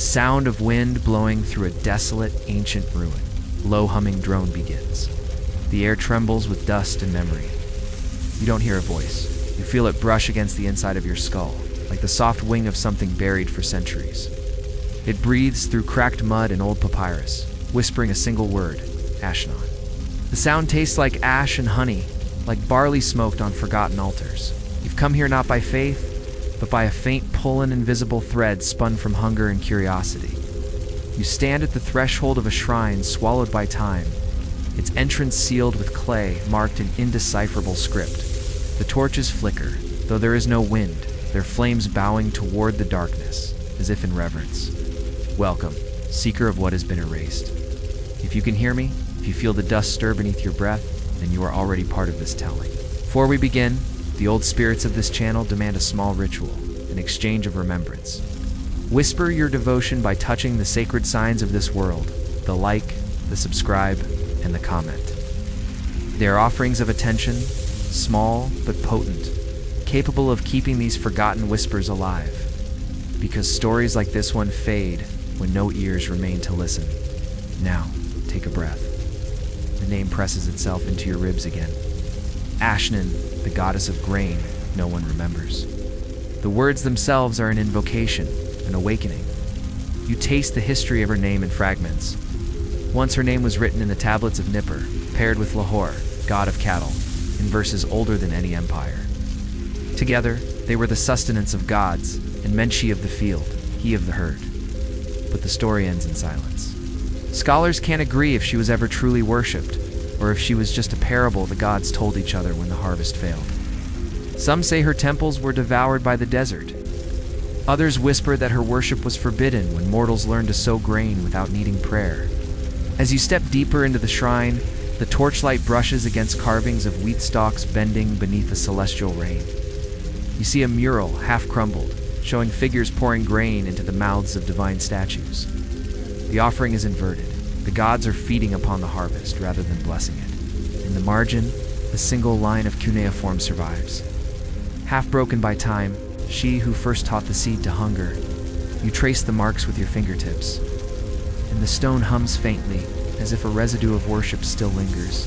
The sound of wind blowing through a desolate, ancient ruin. Low-humming drone begins. The air trembles with dust and memory. You don't hear a voice. You feel it brush against the inside of your skull, like the soft wing of something buried for centuries. It breathes through cracked mud and old papyrus, whispering a single word, Ashnan. The sound tastes like ash and honey, like barley smoked on forgotten altars. You've come here not by faith, but by a faint pull and invisible thread spun from hunger and curiosity. You stand at the threshold of a shrine swallowed by time, its entrance sealed with clay marked in indecipherable script. The torches flicker, though there is no wind, their flames bowing toward the darkness, as if in reverence. Welcome, seeker of what has been erased. If you can hear me, if you feel the dust stir beneath your breath, then you are already part of this telling. Before we begin, the old spirits of this channel demand a small ritual, an exchange of remembrance. Whisper your devotion by touching the sacred signs of this world, the like, the subscribe, and the comment. They are offerings of attention, small but potent, capable of keeping these forgotten whispers alive. Because stories like this one fade when no ears remain to listen. Now, take a breath. The name presses itself into your ribs again. Ashnan, the goddess of grain, no one remembers. The words themselves are an invocation, an awakening. You taste the history of her name in fragments. Once her name was written in the tablets of Nippur, paired with Lahore, god of cattle, in verses older than any empire. Together, they were the sustenance of gods, and Menshi of the field, he of the herd. But the story ends in silence. Scholars can't agree if she was ever truly worshipped, or if she was just a parable the gods told each other when the harvest failed. Some say her temples were devoured by the desert. Others whisper that her worship was forbidden when mortals learned to sow grain without needing prayer. As you step deeper into the shrine, the torchlight brushes against carvings of wheat stalks bending beneath a celestial rain. You see a mural, half crumbled, showing figures pouring grain into the mouths of divine statues. The offering is inverted. The gods are feeding upon the harvest rather than blessing it. In the margin, a single line of cuneiform survives. Half broken by time, she who first taught the seed to hunger. You trace the marks with your fingertips, and the stone hums faintly, as if a residue of worship still lingers.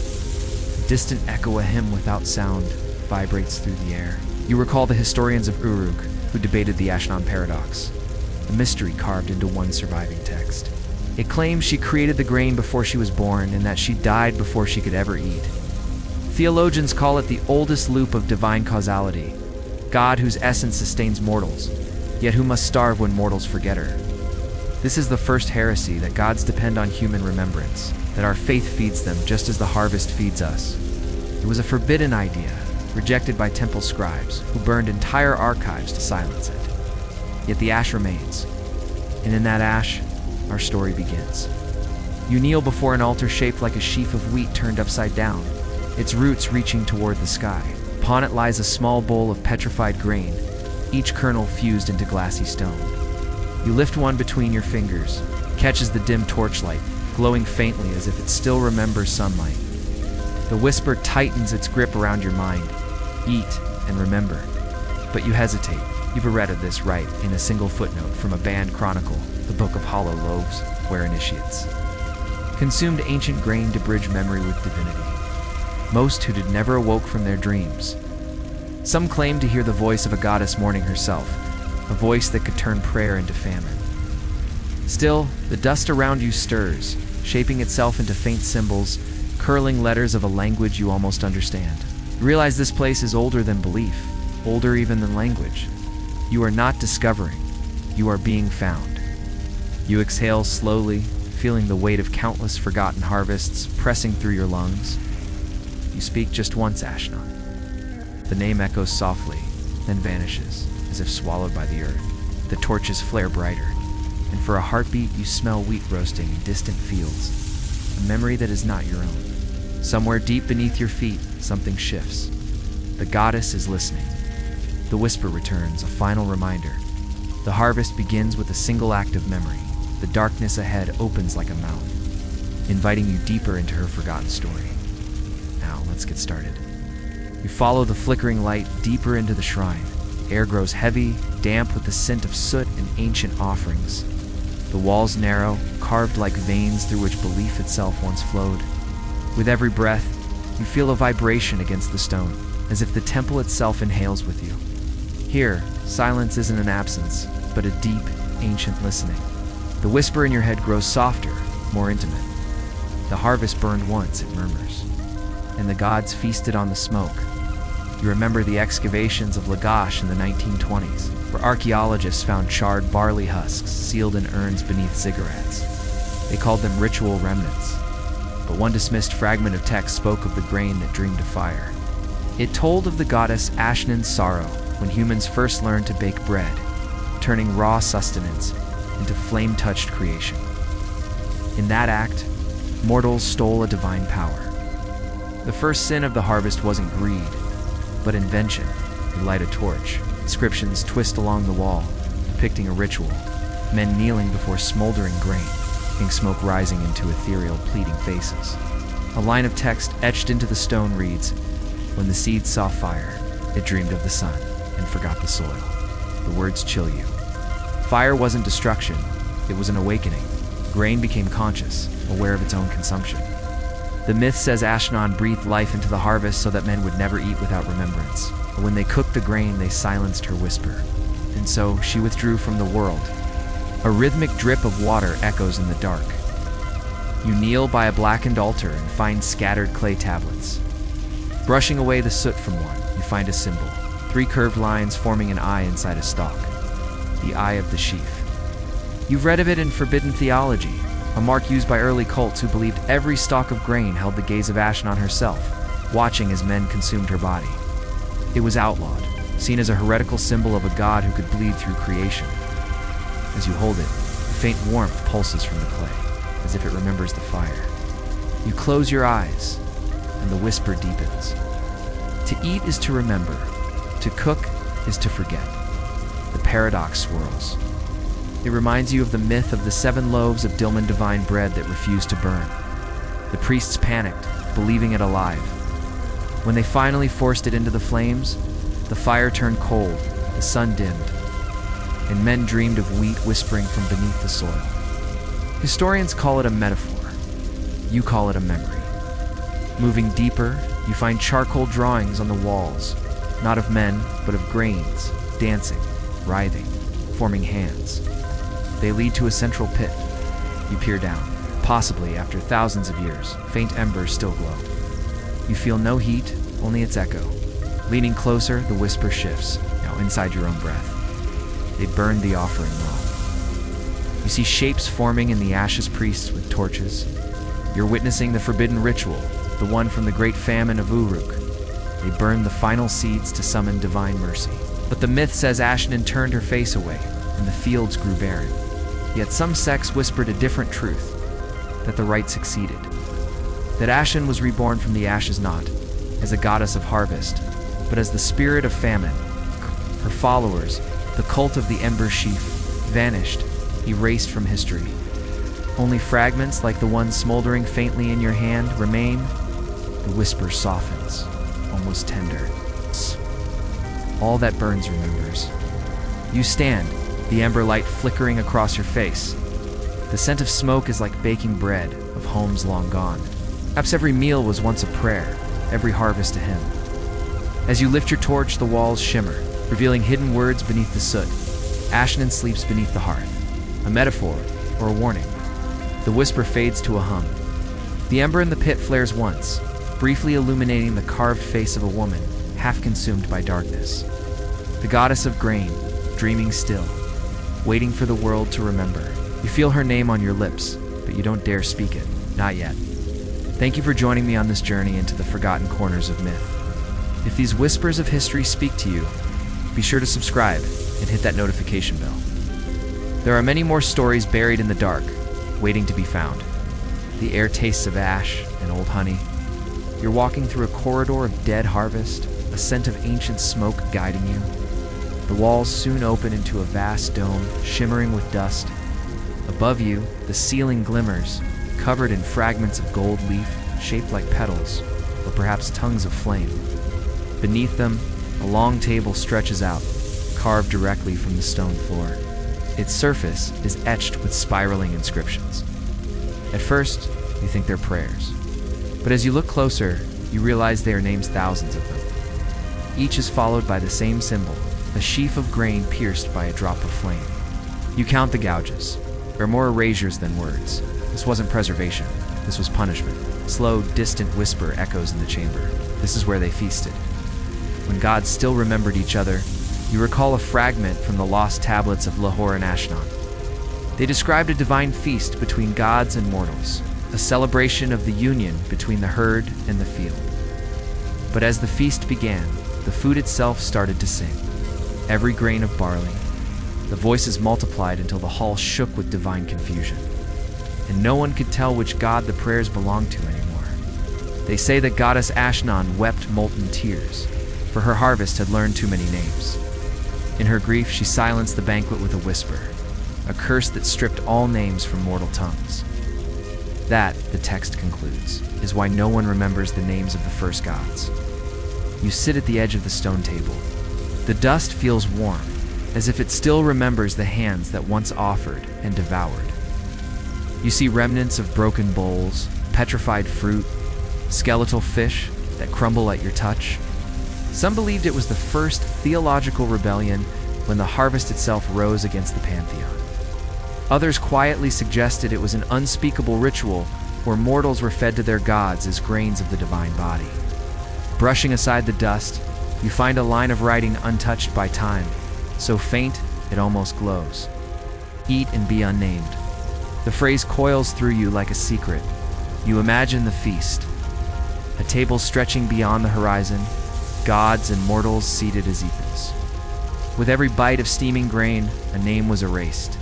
A distant echo, a hymn without sound, vibrates through the air. You recall the historians of Uruk, who debated the Ashnan paradox, a mystery carved into one surviving text. It claims she created the grain before she was born, and that she died before she could ever eat. Theologians call it the oldest loop of divine causality, God whose essence sustains mortals, yet who must starve when mortals forget her. This is the first heresy, that gods depend on human remembrance, that our faith feeds them just as the harvest feeds us. It was a forbidden idea, rejected by temple scribes, who burned entire archives to silence it. Yet the ash remains, and in that ash, our story begins. You kneel before an altar shaped like a sheaf of wheat turned upside down, its roots reaching toward the sky. Upon it lies a small bowl of petrified grain, each kernel fused into glassy stone. You lift one between your fingers, catches the dim torchlight, glowing faintly as if it still remembers sunlight. The whisper tightens its grip around your mind. Eat and remember. But you hesitate. You've read of this rite in a single footnote from a banned chronicle, the Book of Hollow Loaves, where initiates consumed ancient grain to bridge memory with divinity. Most who did never awoke from their dreams. Some claim to hear the voice of a goddess mourning herself, a voice that could turn prayer into famine. Still, the dust around you stirs, shaping itself into faint symbols, curling letters of a language you almost understand. You realize this place is older than belief, older even than language. You are not discovering, you are being found. You exhale slowly, feeling the weight of countless forgotten harvests pressing through your lungs. You speak just once, Ashnan. The name echoes softly, then vanishes, as if swallowed by the earth. The torches flare brighter, and for a heartbeat you smell wheat roasting in distant fields, a memory that is not your own. Somewhere deep beneath your feet, something shifts. The goddess is listening. The whisper returns, a final reminder. The harvest begins with a single act of memory. The darkness ahead opens like a mouth, inviting you deeper into her forgotten story. Now, let's get started. You follow the flickering light deeper into the shrine. Air grows heavy, damp with the scent of soot and ancient offerings. The walls narrow, carved like veins through which belief itself once flowed. With every breath, you feel a vibration against the stone, as if the temple itself inhales with you. Here, silence isn't an absence, but a deep, ancient listening. The whisper in your head grows softer, more intimate. The harvest burned once, it murmurs, and the gods feasted on the smoke. You remember the excavations of Lagash in the 1920s, where archaeologists found charred barley husks sealed in urns beneath ziggurats. They called them ritual remnants, but one dismissed fragment of text spoke of the grain that dreamed of fire. It told of the goddess Ashnan's sorrow when humans first learned to bake bread, turning raw sustenance into flame-touched creation. In that act, mortals stole a divine power. The first sin of the harvest wasn't greed, but invention. You light a torch. Inscriptions twist along the wall, depicting a ritual. Men kneeling before smoldering grain, pink smoke rising into ethereal, pleading faces. A line of text etched into the stone reads, "When the seed saw fire, it dreamed of the sun and forgot the soil." The words chill you. Fire wasn't destruction, it was an awakening. Grain became conscious, aware of its own consumption. The myth says Ashnan breathed life into the harvest so that men would never eat without remembrance. But when they cooked the grain, they silenced her whisper. And so she withdrew from the world. A rhythmic drip of water echoes in the dark. You kneel by a blackened altar and find scattered clay tablets. Brushing away the soot from one, you find a symbol. 3 curved lines forming an eye inside a stalk. The eye of the sheaf. You've read of it in forbidden theology, a mark used by early cults who believed every stalk of grain held the gaze of Ashnan herself, watching as men consumed her body. It was outlawed, seen as a heretical symbol of a god who could bleed through creation. As you hold it, a faint warmth pulses from the clay, as if it remembers the fire. You close your eyes, and the whisper deepens. To eat is to remember. To cook is to forget. The paradox swirls. It reminds you of the myth of the 7 loaves of Dilmun divine bread that refused to burn. The priests panicked, believing it alive. When they finally forced it into the flames, the fire turned cold, the sun dimmed, and men dreamed of wheat whispering from beneath the soil. Historians call it a metaphor. You call it a memory. Moving deeper, you find charcoal drawings on the walls, not of men, but of grains, dancing, writhing, forming hands. They lead to a central pit. You peer down. Possibly after thousands of years, faint embers still glow. You feel no heat, only its echo. Leaning closer, the whisper shifts, now inside your own breath. They burned the offering wrong. You see shapes forming in the ashes priests with torches. You're witnessing the forbidden ritual, the one from the great famine of Uruk. They burned the final seeds to summon divine mercy. But the myth says Ashnan turned her face away, and the fields grew barren. Yet some sects whispered a different truth, that the rite succeeded. That Ashnan was reborn from the ashes not as a goddess of harvest, but as the spirit of famine. Her followers, the cult of the ember sheaf, vanished, erased from history. Only fragments like the one smoldering faintly in your hand remain. The whisper softens, almost tender. All that burns remembers. You stand, the ember light flickering across your face. The scent of smoke is like baking bread of homes long gone. Perhaps every meal was once a prayer, every harvest a hymn. As you lift your torch, the walls shimmer, revealing hidden words beneath the soot. Ashnan sleeps beneath the hearth, a metaphor or a warning. The whisper fades to a hum. The ember in the pit flares once, briefly illuminating the carved face of a woman, half consumed by darkness. The goddess of grain, dreaming still, waiting for the world to remember. You feel her name on your lips, but you don't dare speak it, not yet. Thank you for joining me on this journey into the forgotten corners of myth. If these whispers of history speak to you, be sure to subscribe and hit that notification bell. There are many more stories buried in the dark, waiting to be found. The air tastes of ash and old honey. You're walking through a corridor of dead harvest, a scent of ancient smoke guiding you. The walls soon open into a vast dome, shimmering with dust. Above you, the ceiling glimmers, covered in fragments of gold leaf, shaped like petals, or perhaps tongues of flame. Beneath them, a long table stretches out, carved directly from the stone floor. Its surface is etched with spiraling inscriptions. At first, you think they're prayers. But as you look closer, you realize they are names, thousands of them. Each is followed by the same symbol, a sheaf of grain pierced by a drop of flame. You count the gouges. There are more erasures than words. This wasn't preservation. This was punishment. Slow, distant whisper echoes in the chamber. This is where they feasted. When gods still remembered each other, you recall a fragment from the lost tablets of Lahore and Ashnan. They described a divine feast between gods and mortals, a celebration of the union between the herd and the field. But as the feast began, the food itself started to sing. Every grain of barley. The voices multiplied until the hall shook with divine confusion. And no one could tell which god the prayers belonged to anymore. They say that goddess Ashnan wept molten tears, for her harvest had learned too many names. In her grief, she silenced the banquet with a whisper, a curse that stripped all names from mortal tongues. That, the text concludes, is why no one remembers the names of the first gods. You sit at the edge of the stone table. The dust feels warm, as if it still remembers the hands that once offered and devoured. You see remnants of broken bowls, petrified fruit, skeletal fish that crumble at your touch. Some believed it was the first theological rebellion when the harvest itself rose against the pantheon. Others quietly suggested it was an unspeakable ritual where mortals were fed to their gods as grains of the divine body. Brushing aside the dust, you find a line of writing untouched by time, so faint it almost glows. Eat and be unnamed. The phrase coils through you like a secret. You imagine the feast. A table stretching beyond the horizon, gods and mortals seated as equals. With every bite of steaming grain, a name was erased.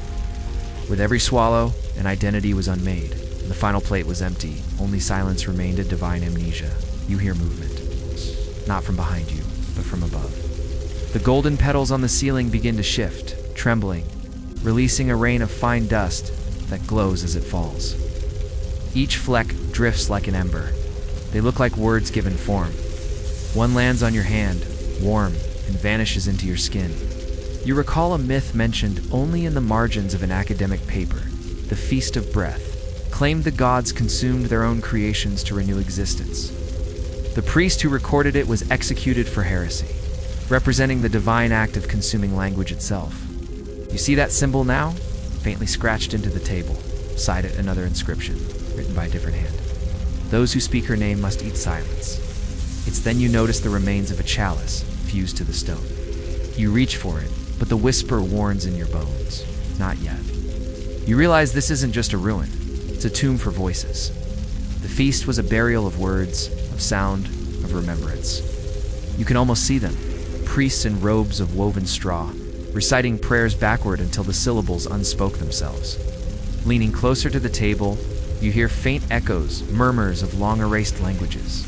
With every swallow, an identity was unmade. And the final plate was empty. Only silence remained, a divine amnesia. You hear movement. Not from behind you, but from above. The golden petals on the ceiling begin to shift, trembling, releasing a rain of fine dust that glows as it falls. Each fleck drifts like an ember. They look like words given form. One lands on your hand, warm, and vanishes into your skin. You recall a myth mentioned only in the margins of an academic paper. The Feast of Breath claimed the gods consumed their own creations to renew existence. The priest who recorded it was executed for heresy, representing the divine act of consuming language itself. You see that symbol now? Faintly scratched into the table, beside it another inscription, written by a different hand. Those who speak her name must eat silence. It's then you notice the remains of a chalice fused to the stone. You reach for it, but the whisper warns in your bones. Not yet. You realize this isn't just a ruin, it's a tomb for voices. The feast was a burial of words, of sound, of remembrance. You can almost see them, priests in robes of woven straw, reciting prayers backward until the syllables unspoke themselves. Leaning closer to the table, you hear faint echoes, murmurs of long-erased languages.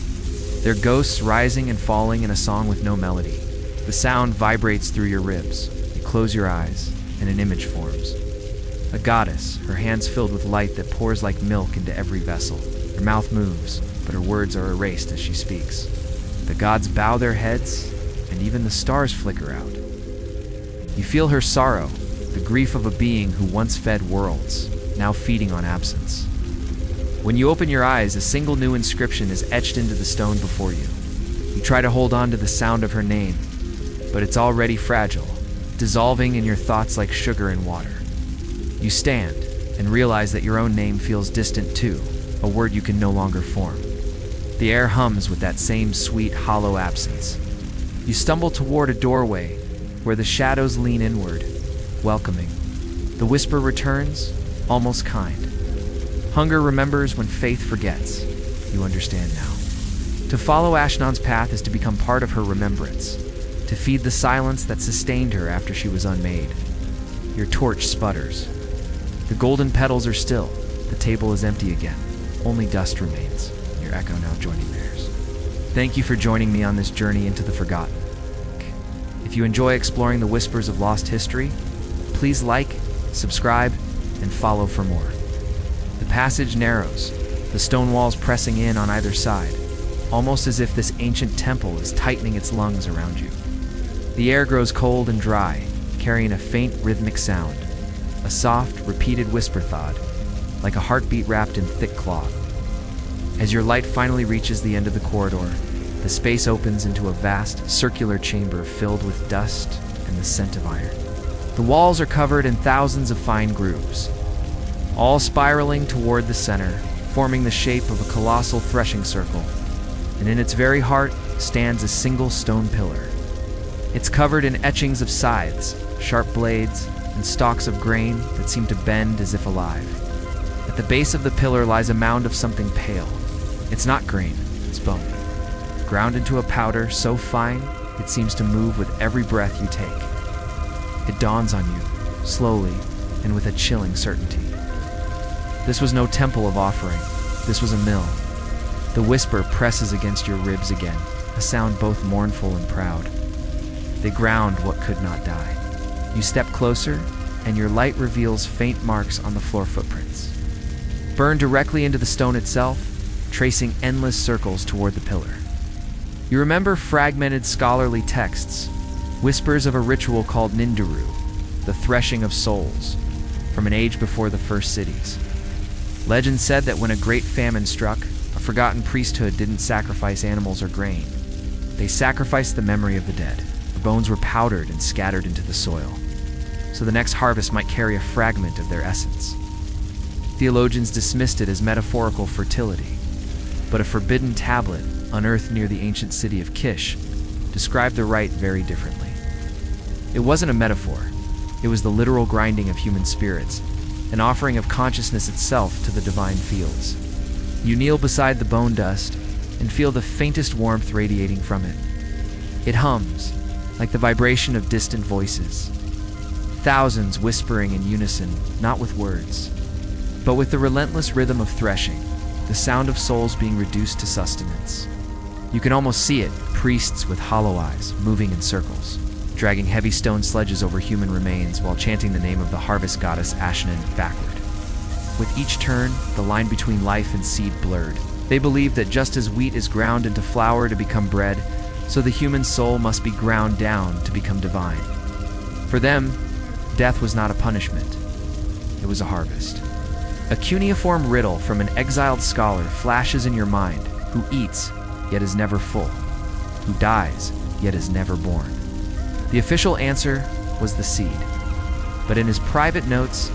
Their ghosts rising and falling in a song with no melody. The sound vibrates through your ribs. You close your eyes, and an image forms. A goddess, her hands filled with light that pours like milk into every vessel. Her mouth moves, but her words are erased as she speaks. The gods bow their heads, and even the stars flicker out. You feel her sorrow, the grief of a being who once fed worlds, now feeding on absence. When you open your eyes, a single new inscription is etched into the stone before you. You try to hold on to the sound of her name, but it's already fragile, dissolving in your thoughts like sugar in water. You stand and realize that your own name feels distant too, a word you can no longer form. The air hums with that same sweet, hollow absence. You stumble toward a doorway where the shadows lean inward, welcoming. The whisper returns, almost kind. Hunger remembers when faith forgets. You understand now. To follow Ashnan's path is to become part of her remembrance, to feed the silence that sustained her after she was unmade. Your torch sputters. The golden petals are still. The table is empty again. Only dust remains, your echo now joining theirs. Thank you for joining me on this journey into the forgotten. If you enjoy exploring the whispers of lost history, please like, subscribe, and follow for more. The passage narrows, the stone walls pressing in on either side, almost as if this ancient temple is tightening its lungs around you. The air grows cold and dry, carrying a faint rhythmic sound, a soft, repeated whisper thud, like a heartbeat wrapped in thick cloth. As your light finally reaches the end of the corridor, the space opens into a vast, circular chamber filled with dust and the scent of iron. The walls are covered in thousands of fine grooves, all spiraling toward the center, forming the shape of a colossal threshing circle, and in its very heart stands a single stone pillar. It's covered in etchings of scythes, sharp blades, and stalks of grain that seem to bend as if alive. At the base of the pillar lies a mound of something pale. It's not grain, it's bone, ground into a powder so fine it seems to move with every breath you take. It dawns on you, slowly and with a chilling certainty. This was no temple of offering, this was a mill. The whisper presses against your ribs again, a sound both mournful and proud. They ground what could not die. You step closer, and your light reveals faint marks on the floor footprints. Burned directly into the stone itself, tracing endless circles toward the pillar. You remember fragmented scholarly texts, whispers of a ritual called Nindaru, the threshing of souls, from an age before the first cities. Legend said that when a great famine struck, a forgotten priesthood didn't sacrifice animals or grain. They sacrificed the memory of the dead. The bones were powdered and scattered into the soil, so the next harvest might carry a fragment of their essence. Theologians dismissed it as metaphorical fertility, but a forbidden tablet, unearthed near the ancient city of Kish, described the rite very differently. It wasn't a metaphor, it was the literal grinding of human spirits, an offering of consciousness itself to the divine fields. You kneel beside the bone dust and feel the faintest warmth radiating from it. It hums, like the vibration of distant voices. Thousands whispering in unison, not with words, but with the relentless rhythm of threshing, the sound of souls being reduced to sustenance. You can almost see it, priests with hollow eyes, moving in circles, dragging heavy stone sledges over human remains while chanting the name of the harvest goddess Ashnan backward. With each turn, the line between life and seed blurred. They believed that just as wheat is ground into flour to become bread, so the human soul must be ground down to become divine. For them, death was not a punishment. It was a harvest. A cuneiform riddle from an exiled scholar flashes in your mind, who eats, yet is never full, who dies, yet is never born. The official answer was the seed, but in his private notes,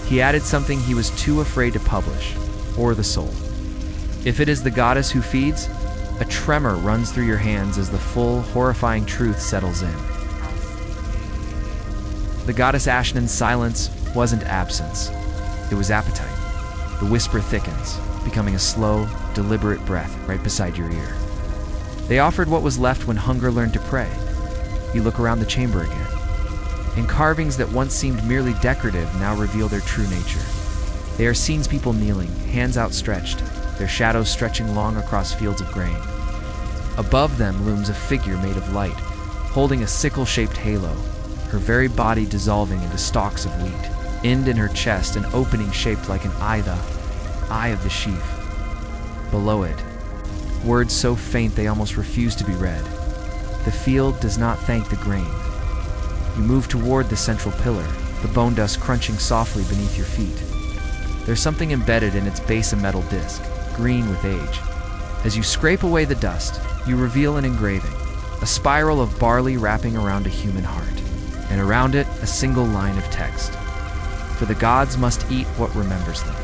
he added something he was too afraid to publish, or the soul. If it is the goddess who feeds, a tremor runs through your hands as the full, horrifying truth settles in. The goddess Ashnan's silence wasn't absence. It was appetite. The whisper thickens, becoming a slow, deliberate breath right beside your ear. They offered what was left when hunger learned to pray. You look around the chamber again, and carvings that once seemed merely decorative now reveal their true nature. They are scenes people kneeling, hands outstretched, their shadows stretching long across fields of grain. Above them looms a figure made of light, holding a sickle-shaped halo, her very body dissolving into stalks of wheat, end in her chest, an opening shaped like an eye, the eye of the sheaf. Below it, words so faint they almost refuse to be read. The field does not thank the grain. You move toward the central pillar, the bone dust crunching softly beneath your feet. There's something embedded in its base, a metal disc, green with age. As you scrape away the dust, you reveal an engraving, a spiral of barley wrapping around a human heart, and around it a single line of text. For the gods must eat what remembers them.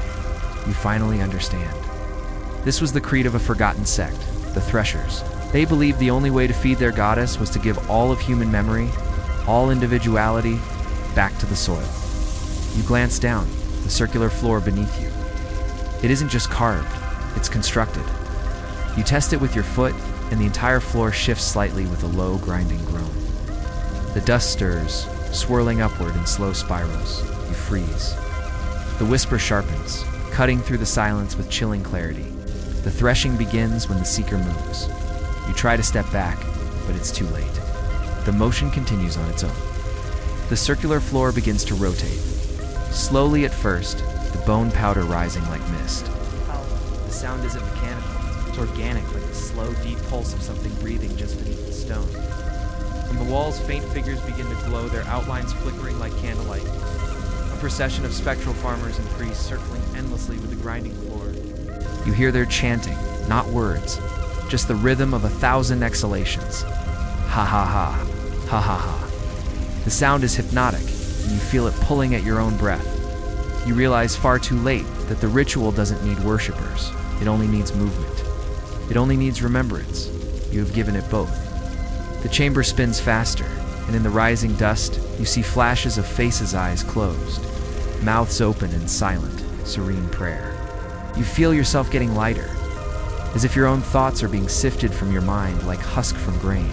You finally understand. This was the creed of a forgotten sect, the Threshers. They believed the only way to feed their goddess was to give all of human memory, all individuality, back to the soil. You glance down, the circular floor beneath you. It isn't just carved, it's constructed. You test it with your foot, and the entire floor shifts slightly with a low, grinding groan. The dust stirs, swirling upward in slow spirals. You freeze. The whisper sharpens, cutting through the silence with chilling clarity. The threshing begins when the seeker moves. You try to step back, but it's too late. The motion continues on its own. The circular floor begins to rotate. Slowly at first, the bone powder rising like mist. The sound isn't mechanical. It's organic, like the slow, deep pulse of something breathing just beneath the stone. From the walls, faint figures begin to glow, their outlines flickering like candlelight. A procession of spectral farmers and priests circling endlessly with the grinding floor. You hear their chanting, not words, just the rhythm of 1,000 exhalations. Ha ha ha, ha ha ha. The sound is hypnotic, and you feel it pulling at your own breath. You realize far too late that the ritual doesn't need worshippers. It only needs movement. It only needs remembrance. You have given it both. The chamber spins faster, and in the rising dust, you see flashes of faces' eyes closed, mouths open in silent, serene prayer. You feel yourself getting lighter, as if your own thoughts are being sifted from your mind like husk from grain.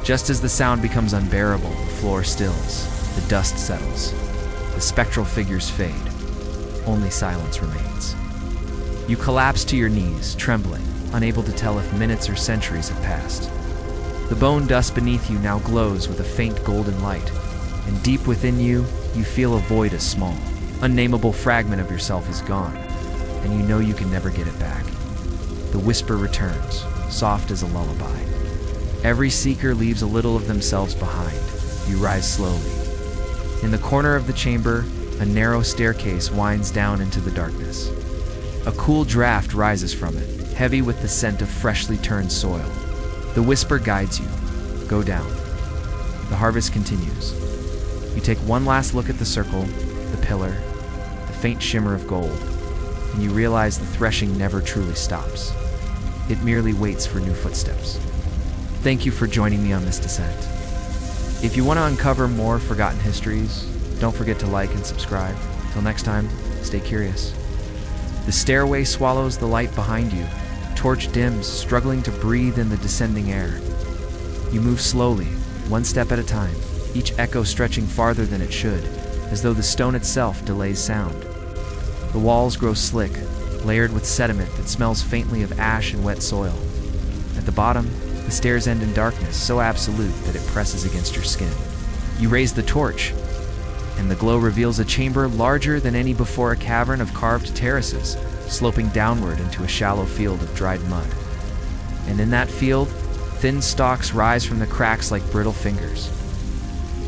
Just as the sound becomes unbearable, the floor stills, the dust settles, the spectral figures fade. Only silence remains. You collapse to your knees, trembling, unable to tell if minutes or centuries have passed. The bone dust beneath you now glows with a faint golden light, and deep within you, you feel a void as small. Unnameable fragment of yourself is gone, and you know you can never get it back. The whisper returns, soft as a lullaby. Every seeker leaves a little of themselves behind. You rise slowly. In the corner of the chamber, a narrow staircase winds down into the darkness. A cool draft rises from it, heavy with the scent of freshly turned soil. The whisper guides you. Go down. The harvest continues. You take one last look at the circle, the pillar, the faint shimmer of gold, and you realize the threshing never truly stops. It merely waits for new footsteps. Thank you for joining me on this descent. If you want to uncover more forgotten histories, don't forget to like and subscribe. Till next time, stay curious. The stairway swallows the light behind you. Torch dims, struggling to breathe in the descending air. You move slowly, one step at a time, each echo stretching farther than it should, as though the stone itself delays sound. The walls grow slick, layered with sediment that smells faintly of ash and wet soil. At the bottom, the stairs end in darkness so absolute that it presses against your skin. You raise the torch, and the glow reveals a chamber larger than any before, a cavern of carved terraces, sloping downward into a shallow field of dried mud. And in that field, thin stalks rise from the cracks like brittle fingers.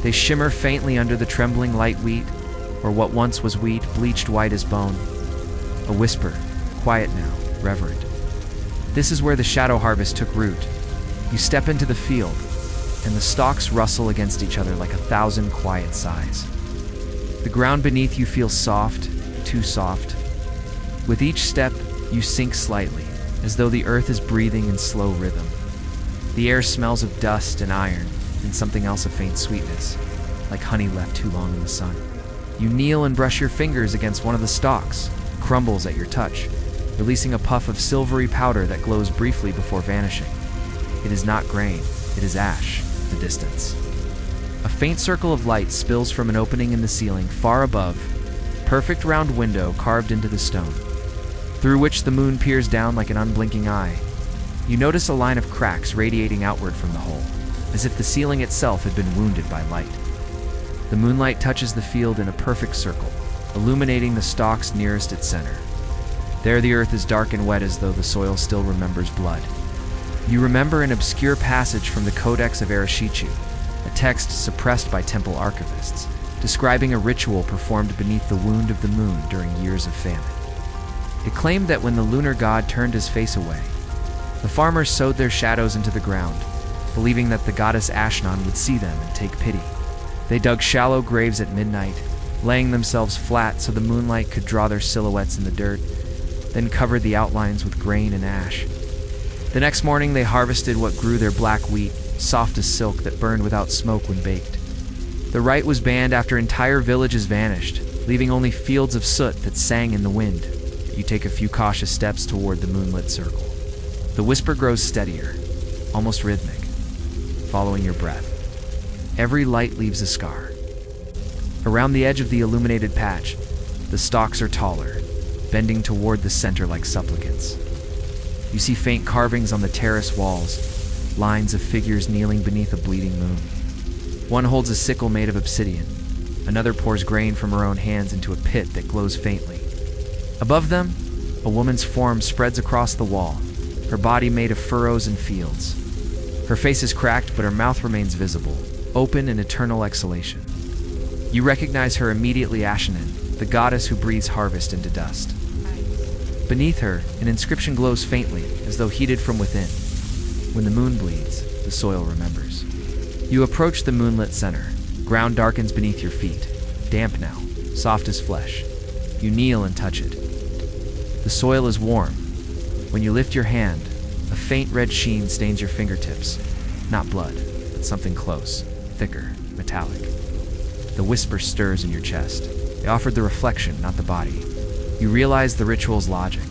They shimmer faintly under the trembling light wheat, or what once was wheat, bleached white as bone. A whisper, quiet now, revered. This is where the shadow harvest took root. You step into the field, and the stalks rustle against each other like 1,000 quiet sighs. The ground beneath you feels soft, too soft. With each step, you sink slightly, as though the earth is breathing in slow rhythm. The air smells of dust and iron, and something else of faint sweetness, like honey left too long in the sun. You kneel and brush your fingers against one of the stalks, crumbles at your touch, releasing a puff of silvery powder that glows briefly before vanishing. It is not grain, it is ash, the distance. A faint circle of light spills from an opening in the ceiling far above, perfect round window carved into the stone, through which the moon peers down like an unblinking eye. You notice a line of cracks radiating outward from the hole, as if the ceiling itself had been wounded by light. The moonlight touches the field in a perfect circle, illuminating the stalks nearest its center. There the earth is dark and wet, as though the soil still remembers blood. You remember an obscure passage from the Codex of Ereshichu, a text suppressed by temple archivists, describing a ritual performed beneath the wound of the moon during years of famine. It claimed that when the lunar god turned his face away, the farmers sowed their shadows into the ground, believing that the goddess Ashnan would see them and take pity. They dug shallow graves at midnight, laying themselves flat so the moonlight could draw their silhouettes in the dirt, then covered the outlines with grain and ash. The next morning they harvested what grew their black wheat, soft as silk that burned without smoke when baked. The rite was banned after entire villages vanished, leaving only fields of soot that sang in the wind. You take a few cautious steps toward the moonlit circle. The whisper grows steadier, almost rhythmic, following your breath. Every light leaves a scar. Around the edge of the illuminated patch, the stalks are taller, bending toward the center like supplicants. You see faint carvings on the terrace walls, lines of figures kneeling beneath a bleeding moon. One holds a sickle made of obsidian. Another pours grain from her own hands into a pit that glows faintly. Above them, a woman's form spreads across the wall, her body made of furrows and fields. Her face is cracked, but her mouth remains visible, open in eternal exhalation. You recognize her immediately, Ashnan, the goddess who breathes harvest into dust. Beneath her, an inscription glows faintly, as though heated from within. When the moon bleeds, the soil remembers. You approach the moonlit center. Ground darkens beneath your feet, damp now, soft as flesh. You kneel and touch it. The soil is warm. When you lift your hand, a faint red sheen stains your fingertips. Not blood, but something close, thicker, metallic. The whisper stirs in your chest. They offered the reflection, not the body. You realize the ritual's logic.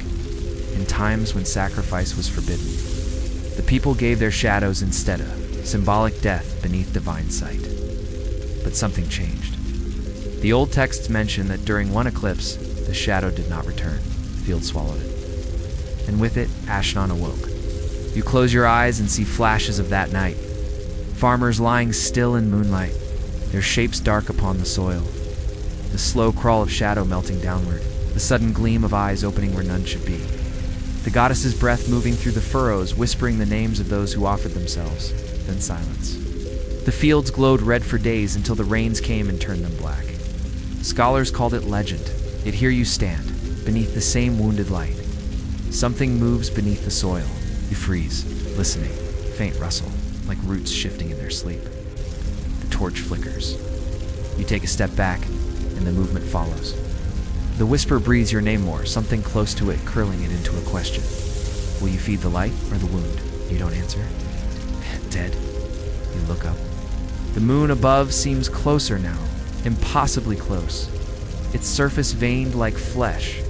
In times when sacrifice was forbidden, the people gave their shadows instead of symbolic death beneath divine sight. But something changed. The old texts mention that during one eclipse, the shadow did not return. The field swallowed it. And with it, Ashnan awoke. You close your eyes and see flashes of that night. Farmers lying still in moonlight, their shapes dark upon the soil. The slow crawl of shadow melting downward, the sudden gleam of eyes opening where none should be. The goddess's breath moving through the furrows, whispering the names of those who offered themselves, then silence. The fields glowed red for days until the rains came and turned them black. Scholars called it legend, yet here you stand, beneath the same wounded light. Something moves beneath the soil. You freeze, listening, faint rustle, like roots shifting in their sleep. The torch flickers. You take a step back, and the movement follows. The whisper breathes your name more, something close to it curling it into a question. Will you feed the light or the wound? You don't answer. Dead. You look up. The moon above seems closer now, impossibly close. Its surface veined like flesh.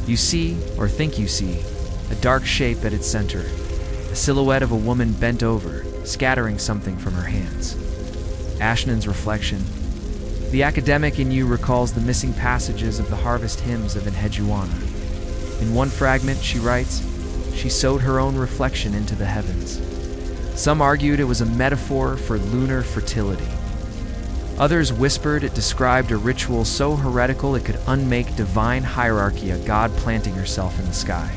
You see, or think you see, a dark shape at its center, a silhouette of a woman bent over, scattering something from her hands. Ashnan's reflection. The academic in you recalls the missing passages of the harvest hymns of Enheduanna. In one fragment, she writes, she sowed her own reflection into the heavens. Some argued it was a metaphor for lunar fertility. Others whispered it described a ritual so heretical it could unmake divine hierarchy, a god planting herself in the sky.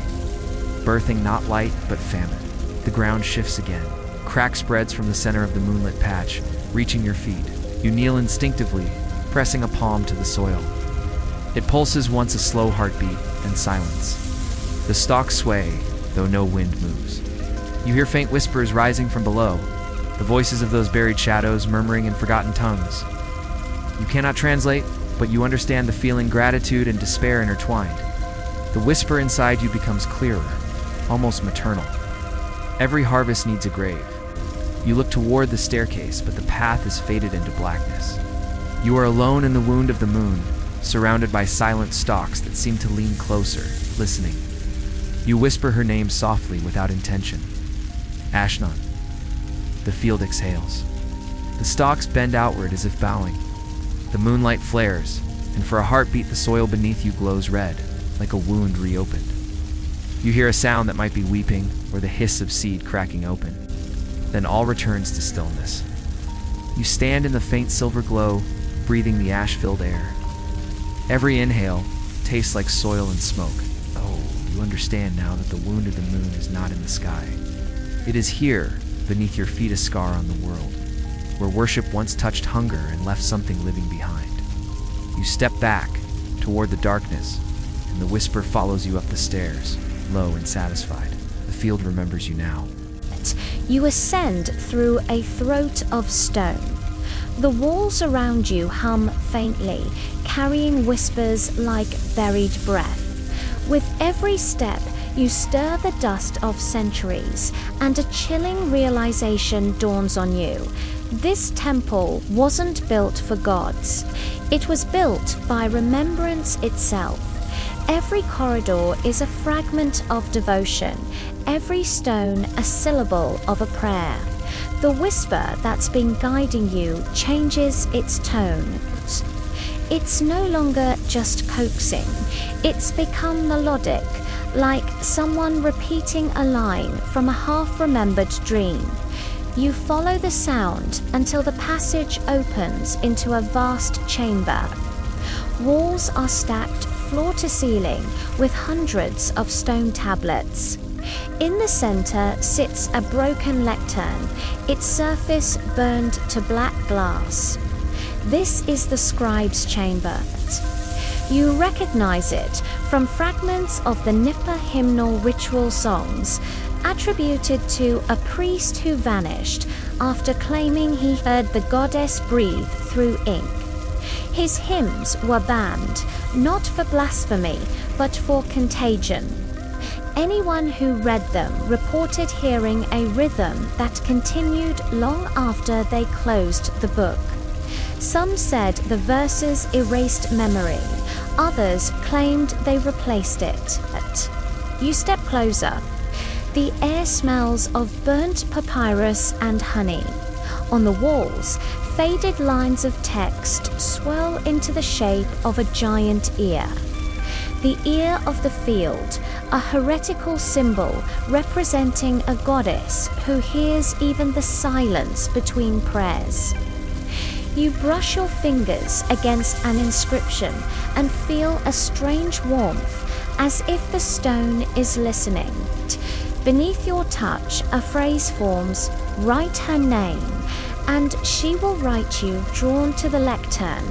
Birthing not light, but famine. The ground shifts again. Crack spreads from the center of the moonlit patch, reaching your feet. You kneel instinctively, pressing a palm to the soil. It pulses once a slow heartbeat, then silence. The stalks sway, though no wind moves. You hear faint whispers rising from below, the voices of those buried shadows murmuring in forgotten tongues. You cannot translate, but you understand the feeling gratitude and despair intertwined. The whisper inside you becomes clearer, almost maternal. Every harvest needs a grave. You look toward the staircase, but the path is faded into blackness. You are alone in the wound of the moon, surrounded by silent stalks that seem to lean closer, listening. You whisper her name softly without intention. Ashnan. The field exhales. The stalks bend outward as if bowing. The moonlight flares, and for a heartbeat the soil beneath you glows red, like a wound reopened. You hear a sound that might be weeping, or the hiss of seed cracking open. Then all returns to stillness. You stand in the faint silver glow, breathing the ash-filled air. Every inhale tastes like soil and smoke. Oh, you understand now that the wound of the moon is not in the sky. It is here, beneath your feet, a scar on the world, where worship once touched hunger and left something living behind. You step back, toward the darkness, and the whisper follows you up the stairs, low and satisfied. The field remembers you now. You ascend through a throat of stone. The walls around you hum faintly, carrying whispers like buried breath. With every step, you stir the dust of centuries, and a chilling realization dawns on you. This temple wasn't built for gods. It was built by remembrance itself. Every corridor is a fragment of devotion, every stone a syllable of a prayer. The whisper that's been guiding you changes its tone. It's no longer just coaxing. It's become melodic, like someone repeating a line from a half-remembered dream. You follow the sound until the passage opens into a vast chamber. Walls are stacked floor to ceiling with hundreds of stone tablets. In the center sits a broken lectern, its surface burned to black glass. This is the scribe's chamber. You recognize it from fragments of the Nipa hymnal ritual songs attributed to a priest who vanished after claiming he heard the goddess breathe through ink. His hymns were banned, not for blasphemy, but for contagion. Anyone who read them reported hearing a rhythm that continued long after they closed the book. Some said the verses erased memory, others claimed they replaced it. You step closer. The air smells of burnt papyrus and honey. On the walls, faded lines of text swirl into the shape of a giant ear. The ear of the field, a heretical symbol representing a goddess who hears even the silence between prayers. You brush your fingers against an inscription and feel a strange warmth, as if the stone is listening. Beneath your touch, a phrase forms, "Write her name," and she will write you, drawn to the lectern.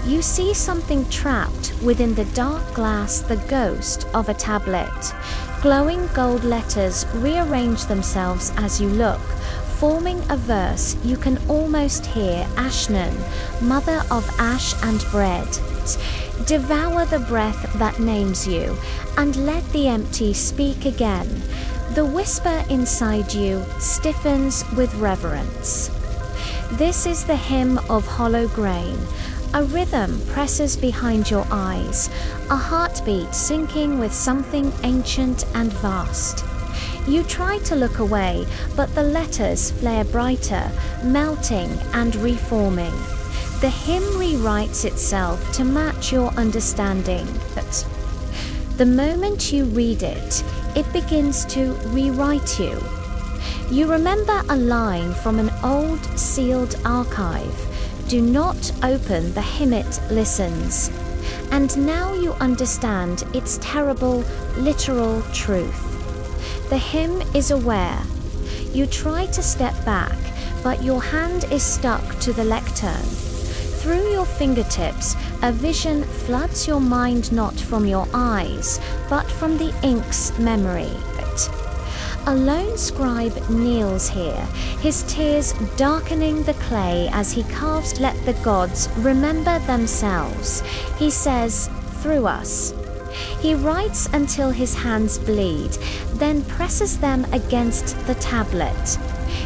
You see something trapped within the dark glass, the ghost of a tablet. Glowing gold letters rearrange themselves as you look, forming a verse you can almost hear. Ashnan, mother of ash and bread. Devour the breath that names you, and let the empty speak again. The whisper inside you stiffens with reverence. This is the hymn of hollow grain. A rhythm presses behind your eyes, a heartbeat syncing with something ancient and vast. You try to look away, but the letters flare brighter, melting and reforming. The hymn rewrites itself to match your understanding. But the moment you read it, it begins to rewrite you. You remember a line from an old sealed archive. Do not open the hymn, it listens. And now you understand its terrible, literal truth. The hymn is aware. You try to step back, but your hand is stuck to the lectern. Through your fingertips, a vision floods your mind, not from your eyes, but from the ink's memory. A lone scribe kneels here, his tears darkening the clay as he carves, "Let the gods remember themselves." He says, "Through us." He writes until his hands bleed, then presses them against the tablet.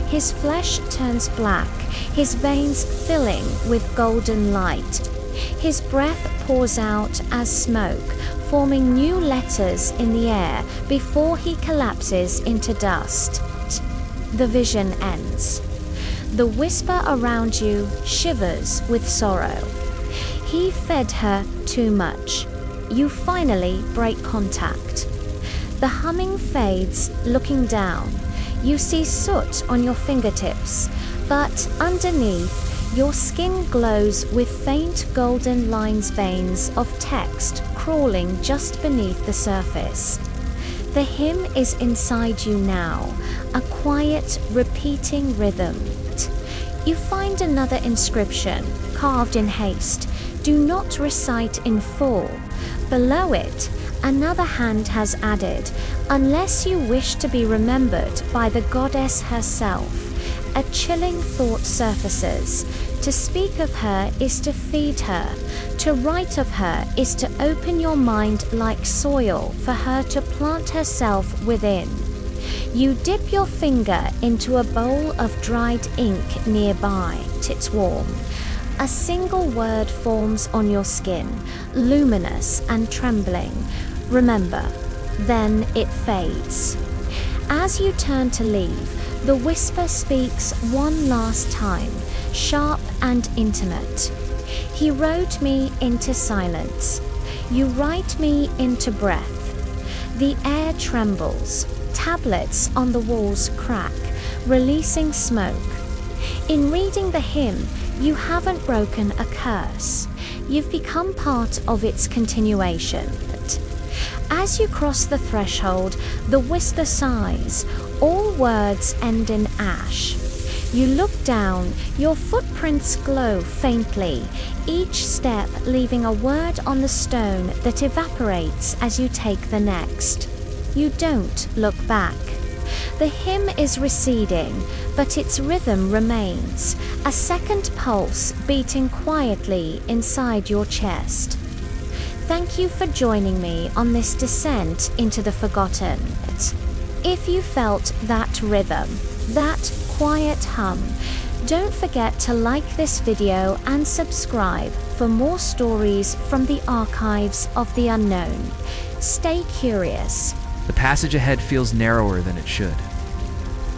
His flesh turns black, his veins filling with golden light. His breath pours out as smoke, forming new letters in the air before he collapses into dust. The vision ends. The whisper around you shivers with sorrow. He fed her too much. You finally break contact. The humming fades, looking down. You see soot on your fingertips, but underneath, your skin glows with faint golden lines, veins of text crawling just beneath the surface. The hymn is inside you now, a quiet, repeating rhythm. You find another inscription, carved in haste. Do not recite in full. Below it, another hand has added, "Unless you wish to be remembered by the goddess herself." A chilling thought surfaces. To speak of her is to feed her. To write of her is to open your mind like soil for her to plant herself within. You dip your finger into a bowl of dried ink nearby. It's warm. A single word forms on your skin, luminous and trembling. "Remember." Then it fades. As you turn to leave, the whisper speaks one last time, sharp and intimate. "He wrote me into silence. You write me into breath." The air trembles. Tablets on the walls crack, releasing smoke. In reading the hymn, you haven't broken a curse. You've become part of its continuation. As you cross the threshold, the whisper sighs. All words end in ash. You look down, your footprints glow faintly, each step leaving a word on the stone that evaporates as you take the next. You don't look back. The hymn is receding, but its rhythm remains, a second pulse beating quietly inside your chest. Thank you for joining me on this descent into the forgotten. If you felt that rhythm, that quiet hum, don't forget to like this video and subscribe for more stories from the archives of the unknown. Stay curious. The passage ahead feels narrower than it should.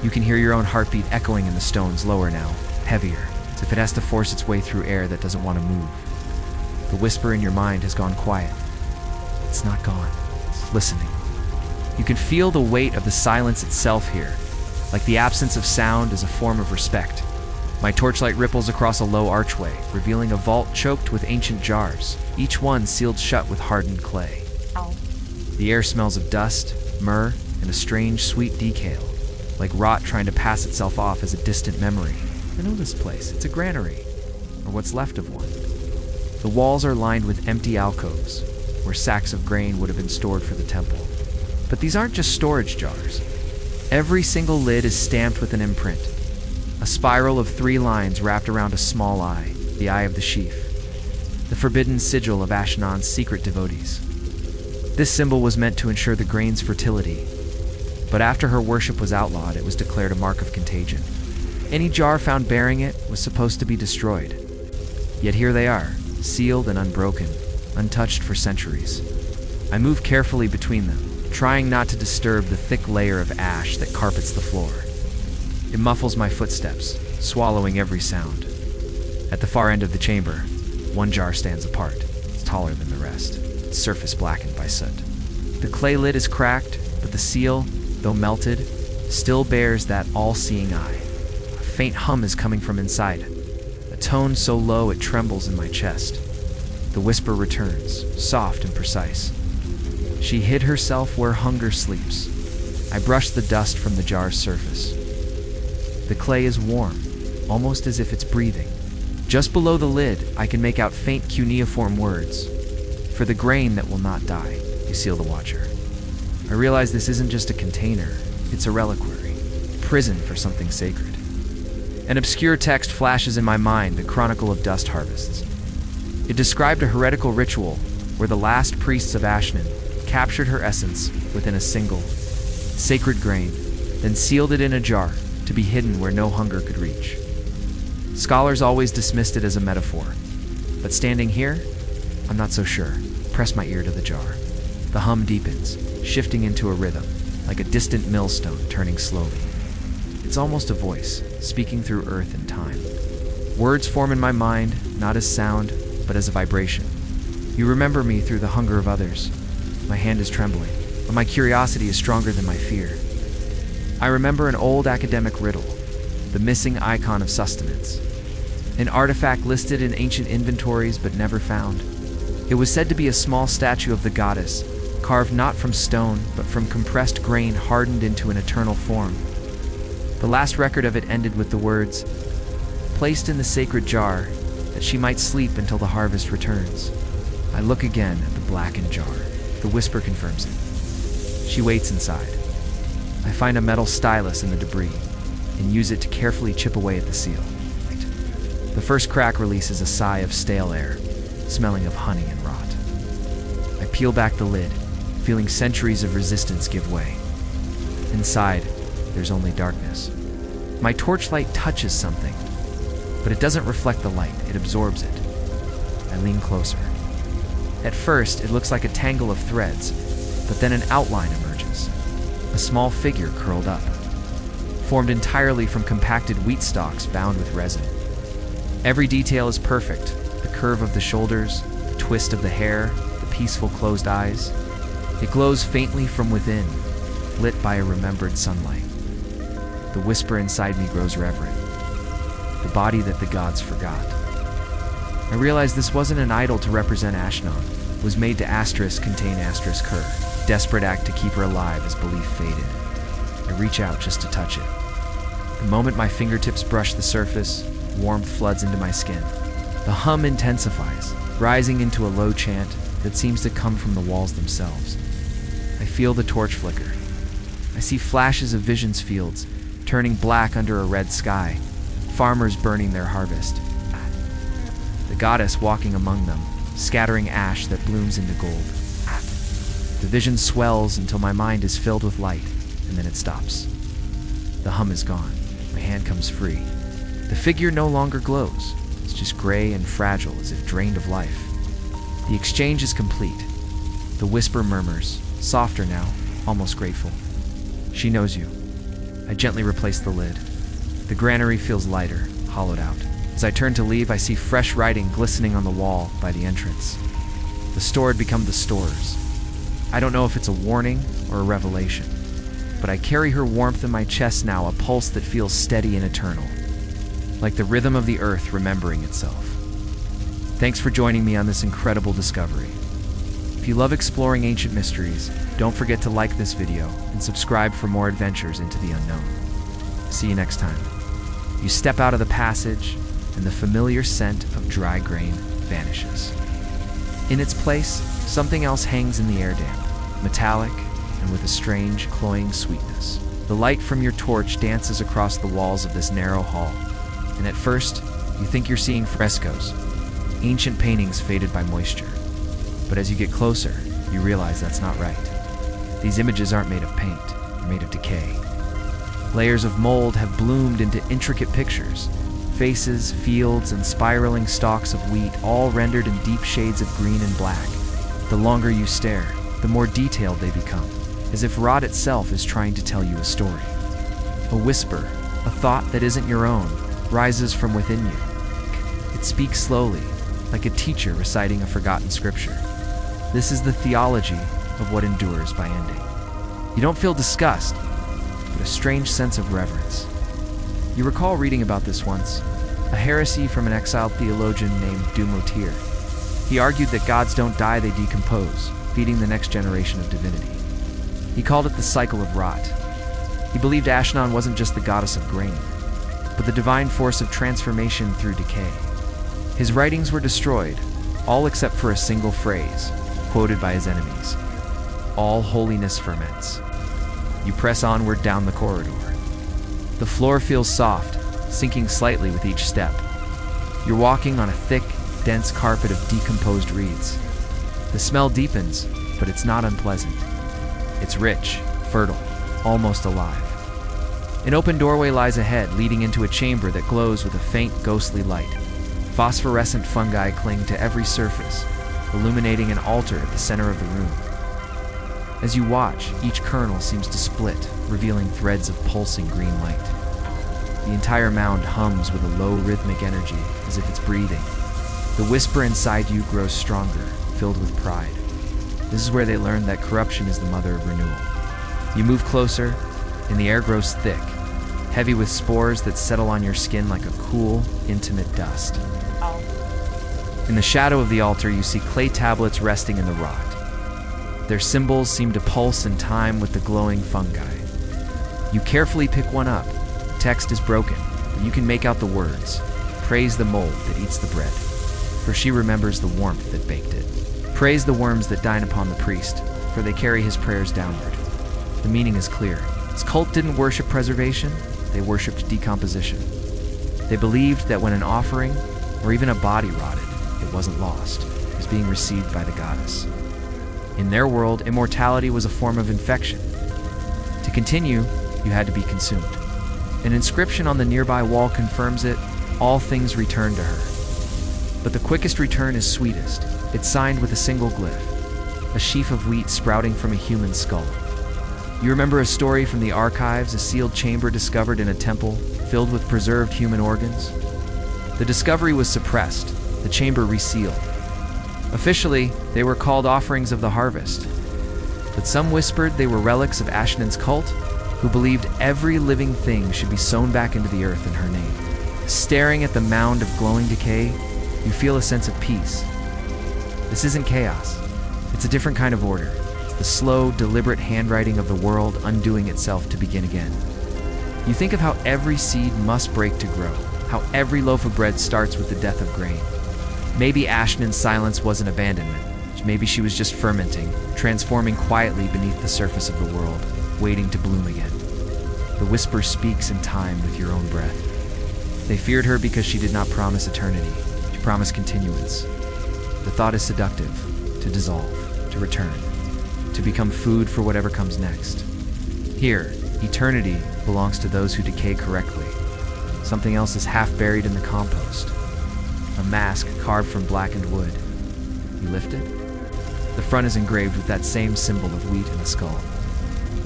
You can hear your own heartbeat echoing in the stones, lower now, heavier, as if it has to force its way through air that doesn't want to move. The whisper in your mind has gone quiet. It's not gone. It's listening. You can feel the weight of the silence itself here, like the absence of sound is a form of respect. My torchlight ripples across a low archway, revealing a vault choked with ancient jars, each one sealed shut with hardened clay. The air smells of dust, myrrh, and a strange, sweet decal, like rot trying to pass itself off as a distant memory. I know this place. It's a granary, or what's left of one. The walls are lined with empty alcoves, where sacks of grain would have been stored for the temple. But these aren't just storage jars. Every single lid is stamped with an imprint, a spiral of 3 lines wrapped around a small eye, the eye of the sheaf, the forbidden sigil of Ashnan's secret devotees. This symbol was meant to ensure the grain's fertility, but after her worship was outlawed, it was declared a mark of contagion. Any jar found bearing it was supposed to be destroyed. Yet here they are, sealed and unbroken, untouched for centuries. I move carefully between them, trying not to disturb the thick layer of ash that carpets the floor. It muffles my footsteps, swallowing every sound. At the far end of the chamber, one jar stands apart. It's taller than the rest, its surface blackened by soot. The clay lid is cracked, but the seal, though melted, still bears that all-seeing eye. A faint hum is coming from inside, a tone so low it trembles in my chest. The whisper returns, soft and precise. She hid herself where hunger sleeps. I brush the dust from the jar's surface. The clay is warm, almost as if it's breathing. Just below the lid, I can make out faint cuneiform words. For the grain that will not die, you seal the watcher. I realize this isn't just a container, it's a reliquary, prison for something sacred. An obscure text flashes in my mind, the Chronicle of Dust Harvests. It described a heretical ritual where the last priests of Ashnan captured her essence within a single, sacred grain, then sealed it in a jar to be hidden where no hunger could reach. Scholars always dismissed it as a metaphor, but standing here, I'm not so sure. Press my ear to the jar. The hum deepens, shifting into a rhythm, like a distant millstone turning slowly. It's almost a voice, speaking through earth and time. Words form in my mind, not as sound, but as a vibration. You remember me through the hunger of others. My hand is trembling, but my curiosity is stronger than my fear. I remember an old academic riddle, the missing icon of sustenance. An artifact listed in ancient inventories but never found. It was said to be a small statue of the goddess, carved not from stone, but from compressed grain hardened into an eternal form. The last record of it ended with the words, "Placed in the sacred jar, that she might sleep until the harvest returns." I look again at the blackened jar. The whisper confirms it. She waits inside. I find a metal stylus in the debris and use it to carefully chip away at the seal. The first crack releases a sigh of stale air, smelling of honey and rot. I peel back the lid, feeling centuries of resistance give way. Inside, there's only darkness. My torchlight touches something, but it doesn't reflect the light, it absorbs it. I lean closer. At first, it looks like a tangle of threads, but then an outline emerges. A small figure curled up, formed entirely from compacted wheat stalks bound with resin. Every detail is perfect, the curve of the shoulders, the twist of the hair, the peaceful closed eyes. It glows faintly from within, lit by a remembered sunlight. The whisper inside me grows reverent. The body that the gods forgot. I realized this wasn't an idol to represent Ashnan. It was made to contain her, desperate act to keep her alive as belief faded. I reach out just to touch it. The moment my fingertips brush the surface, warmth floods into my skin. The hum intensifies, rising into a low chant that seems to come from the walls themselves. I feel the torch flicker. I see flashes of visions fields, turning black under a red sky, farmers burning their harvest. The goddess walking among them, scattering ash that blooms into gold. The vision swells until my mind is filled with light, and then it stops. The hum is gone. My hand comes free. The figure no longer glows. It's just gray and fragile, as if drained of life. The exchange is complete. The whisper murmurs, softer now, almost grateful. She knows you. I gently replace the lid. The granary feels lighter, hollowed out. As I turn to leave, I see fresh writing glistening on the wall by the entrance. The store had become the stores. I don't know if it's a warning or a revelation, but I carry her warmth in my chest now, a pulse that feels steady and eternal, like the rhythm of the earth remembering itself. Thanks for joining me on this incredible discovery. If you love exploring ancient mysteries, don't forget to like this video and subscribe for more adventures into the unknown. See you next time. You step out of the passage, and the familiar scent of dry grain vanishes. In its place, something else hangs in the air damp, metallic and with a strange, cloying sweetness. The light from your torch dances across the walls of this narrow hall, and at first, you think you're seeing frescoes, ancient paintings faded by moisture. But as you get closer, you realize that's not right. These images aren't made of paint, they're made of decay. Layers of mold have bloomed into intricate pictures, faces, fields, and spiraling stalks of wheat, all rendered in deep shades of green and black. The longer you stare, the more detailed they become, as if rot itself is trying to tell you a story. A whisper, a thought that isn't your own, rises from within you. It speaks slowly, like a teacher reciting a forgotten scripture. This is the theology of what endures by ending. You don't feel disgust, but a strange sense of reverence. You recall reading about this once, a heresy from an exiled theologian named Dumotier. He argued that gods don't die, they decompose, feeding the next generation of divinity. He called it the cycle of rot. He believed Ashnan wasn't just the goddess of grain, but the divine force of transformation through decay. His writings were destroyed, all except for a single phrase, quoted by his enemies. All holiness ferments. You press onward down the corridor. The floor feels soft, sinking slightly with each step. You're walking on a thick, dense carpet of decomposed reeds. The smell deepens, but it's not unpleasant. It's rich, fertile, almost alive. An open doorway lies ahead, leading into a chamber that glows with a faint, ghostly light. Phosphorescent fungi cling to every surface, illuminating an altar at the center of the room. As you watch, each kernel seems to split, revealing threads of pulsing green light. The entire mound hums with a low rhythmic energy, as if it's breathing. The whisper inside you grows stronger, filled with pride. This is where they learned that corruption is the mother of renewal. You move closer, and the air grows thick, heavy with spores that settle on your skin like a cool, intimate dust. In the shadow of the altar, you see clay tablets resting in the rot. Their symbols seem to pulse in time with the glowing fungi. You carefully pick one up. The text is broken, but you can make out the words, "Praise the mold that eats the bread, for she remembers the warmth that baked it. Praise the worms that dine upon the priest, for they carry his prayers downward." The meaning is clear. This cult didn't worship preservation, they worshipped decomposition. They believed that when an offering, or even a body rotted, it wasn't lost, it was being received by the goddess. In their world, immortality was a form of infection. To continue, you had to be consumed. An inscription on the nearby wall confirms it, "All things return to her." But the quickest return is sweetest. It's signed with a single glyph, a sheaf of wheat sprouting from a human skull. You remember a story from the archives, a sealed chamber discovered in a temple filled with preserved human organs? The discovery was suppressed, the chamber resealed. Officially, they were called offerings of the harvest, but some whispered they were relics of Ashnan's cult, who believed every living thing should be sewn back into the earth in her name. Staring at the mound of glowing decay, you feel a sense of peace. This isn't chaos. It's a different kind of order. It's the slow, deliberate handwriting of the world undoing itself to begin again. You think of how every seed must break to grow, how every loaf of bread starts with the death of grain. Maybe Ashnan's silence wasn't abandonment. Maybe she was just fermenting, transforming quietly beneath the surface of the world, waiting to bloom again. The whisper speaks in time with your own breath. They feared her because she did not promise eternity. She promised continuance. The thought is seductive, to dissolve, to return, to become food for whatever comes next. Here, eternity belongs to those who decay correctly. Something else is half buried in the compost. A mask carved from blackened wood. You lift it? The front is engraved with that same symbol of wheat and a skull.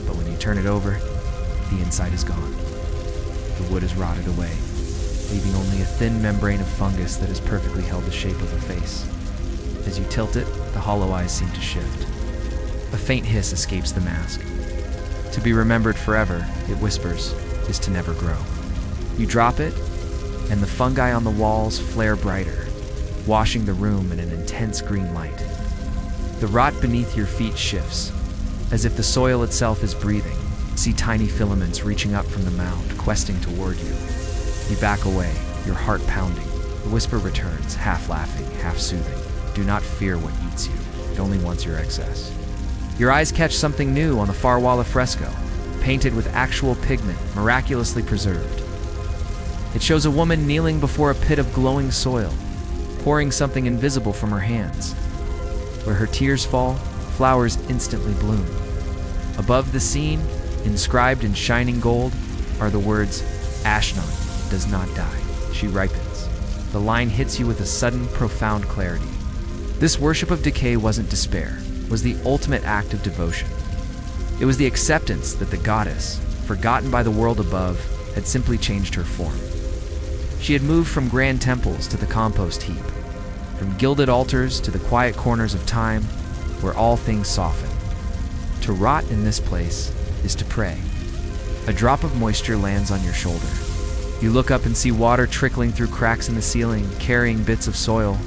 But when you turn it over, the inside is gone. The wood is rotted away, leaving only a thin membrane of fungus that has perfectly held the shape of a face. As you tilt it, the hollow eyes seem to shift. A faint hiss escapes the mask. To be remembered forever, it whispers, is to never grow. You drop it, and the fungi on the walls flare brighter, washing the room in an intense green light. The rot beneath your feet shifts, as if the soil itself is breathing. See tiny filaments reaching up from the mound, questing toward you. You back away, your heart pounding. The whisper returns, half laughing, half soothing. Do not fear what eats you. It only wants your excess. Your eyes catch something new on the far wall of fresco, painted with actual pigment, miraculously preserved. It shows a woman kneeling before a pit of glowing soil, pouring something invisible from her hands. Where her tears fall, flowers instantly bloom. Above the scene, inscribed in shining gold, are the words, Ashnan does not die, she ripens. The line hits you with a sudden, profound clarity. This worship of decay wasn't despair, was the ultimate act of devotion. It was the acceptance that the goddess, forgotten by the world above, had simply changed her form. She had moved from grand temples to the compost heap, from gilded altars to the quiet corners of time, where all things soften. To rot in this place is to pray. A drop of moisture lands on your shoulder. You look up and see water trickling through cracks in the ceiling, carrying bits of soil.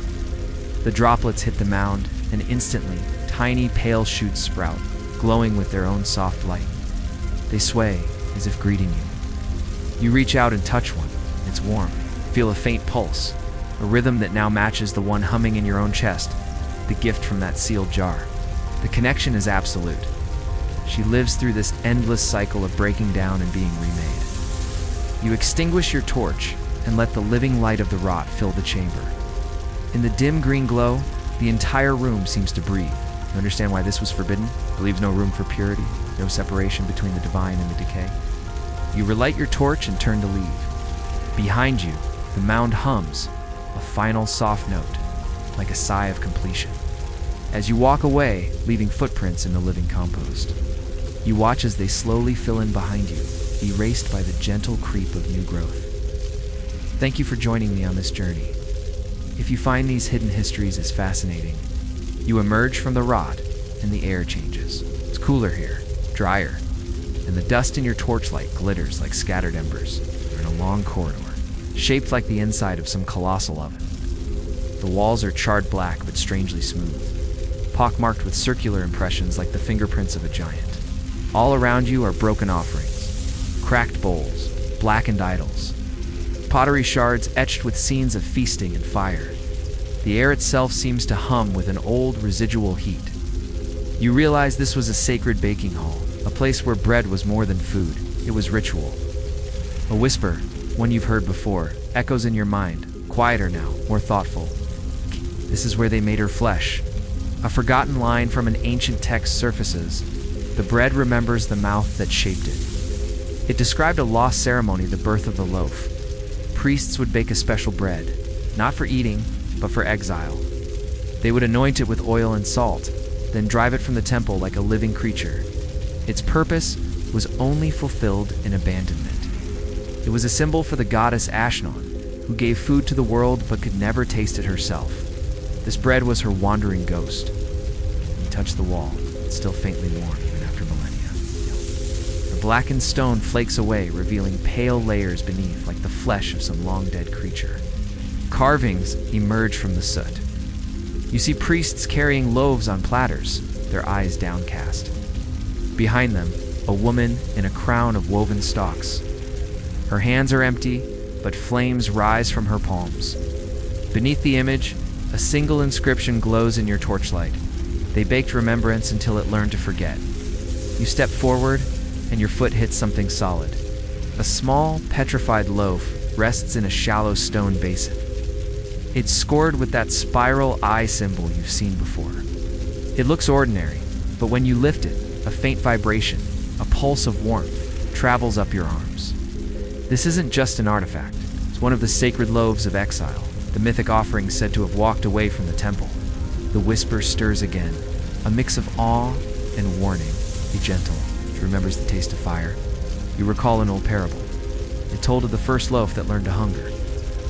The droplets hit the mound, and instantly, tiny pale shoots sprout, glowing with their own soft light. They sway, as if greeting you. You reach out and touch one. It's warm. Feel a faint pulse, a rhythm that now matches the one humming in your own chest, the gift from that sealed jar. The connection is absolute. She lives through this endless cycle of breaking down and being remade. You extinguish your torch and let the living light of the rot fill the chamber. In the dim green glow, the entire room seems to breathe. You understand why this was forbidden? It leaves no room for purity, no separation between the divine and the decay. You relight your torch and turn to leave. Behind you, the mound hums, a final soft note, like a sigh of completion. As you walk away, leaving footprints in the living compost, you watch as they slowly fill in behind you, erased by the gentle creep of new growth. Thank you for joining me on this journey. If you find these hidden histories as fascinating, you emerge from the rot and the air changes. It's cooler here, drier, and the dust in your torchlight glitters like scattered embers. You're in a long corridor, shaped like the inside of some colossal oven. The walls are charred black but strangely smooth, pockmarked with circular impressions like the fingerprints of a giant. All around you are broken offerings, cracked bowls, blackened idols, pottery shards etched with scenes of feasting and fire. The air itself seems to hum with an old residual heat. You realize this was a sacred baking hall, a place where bread was more than food, it was ritual. A whisper, one you've heard before, echoes in your mind, quieter now, more thoughtful. This is where they made her flesh. A forgotten line from an ancient text surfaces. The bread remembers the mouth that shaped it. It described a lost ceremony, the birth of the loaf. Priests would bake a special bread, not for eating, but for exile. They would anoint it with oil and salt, then drive it from the temple like a living creature. Its purpose was only fulfilled in abandonment. It was a symbol for the goddess Ashnan, who gave food to the world but could never taste it herself. This bread was her wandering ghost. You touch the wall, it's still faintly warm even after millennia. The blackened stone flakes away, revealing pale layers beneath like the flesh of some long-dead creature. Carvings emerge from the soot. You see priests carrying loaves on platters, their eyes downcast. Behind them, a woman in a crown of woven stalks, Her hands are empty, but flames rise from her palms. Beneath the image, a single inscription glows in your torchlight. They baked remembrance until it learned to forget. You step forward, and your foot hits something solid. A small, petrified loaf rests in a shallow stone basin. It's scored with that spiral eye symbol you've seen before. It looks ordinary, but when you lift it, a faint vibration, a pulse of warmth, travels up your arms. This isn't just an artifact. It's one of the sacred loaves of exile, the mythic offering said to have walked away from the temple. The whisper stirs again, a mix of awe and warning. Be gentle. It remembers the taste of fire. You recall an old parable. It told of the first loaf that learned to hunger.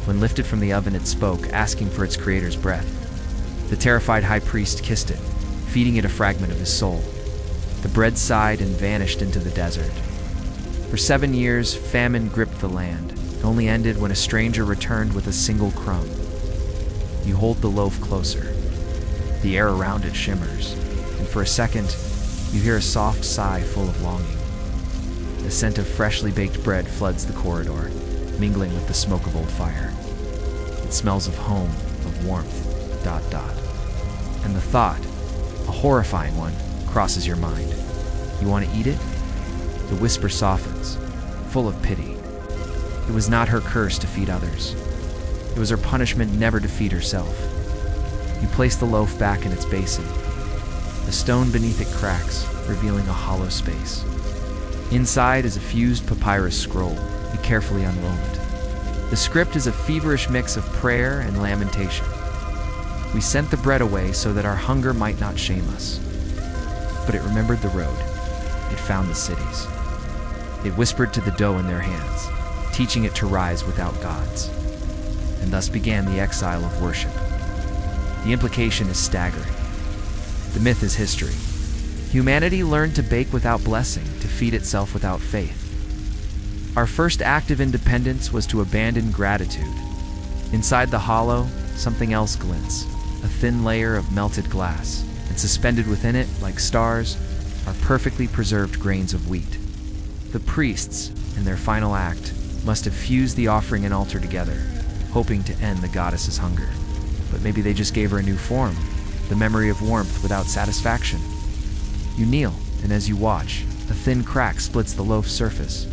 When lifted from the oven, it spoke, asking for its creator's breath. The terrified high priest kissed it, feeding it a fragment of his soul. The bread sighed and vanished into the desert. For 7 years, famine gripped the land. It only ended when a stranger returned with a single crumb. You hold the loaf closer. The air around it shimmers, and for a second, you hear a soft sigh full of longing. The scent of freshly baked bread floods the corridor, mingling with the smoke of old fire. It smells of home, of warmth, ... And the thought, a horrifying one, crosses your mind. You want to eat it? The whisper softens, full of pity. It was not her curse to feed others. It was her punishment never to feed herself. You place the loaf back in its basin. The stone beneath it cracks, revealing a hollow space. Inside is a fused papyrus scroll. You carefully unroll it. The script is a feverish mix of prayer and lamentation. We sent the bread away so that our hunger might not shame us. But it remembered the road. It found the cities. It whispered to the dough in their hands, teaching it to rise without gods. And thus began the exile of worship. The implication is staggering. The myth is history. Humanity learned to bake without blessing, to feed itself without faith. Our first act of independence was to abandon gratitude. Inside the hollow, something else glints, a thin layer of melted glass, and suspended within it, like stars, are perfectly preserved grains of wheat. The priests, in their final act, must have fused the offering and altar together, hoping to end the goddess's hunger. But maybe they just gave her a new form, the memory of warmth without satisfaction. You kneel, and as you watch, a thin crack splits the loaf's surface.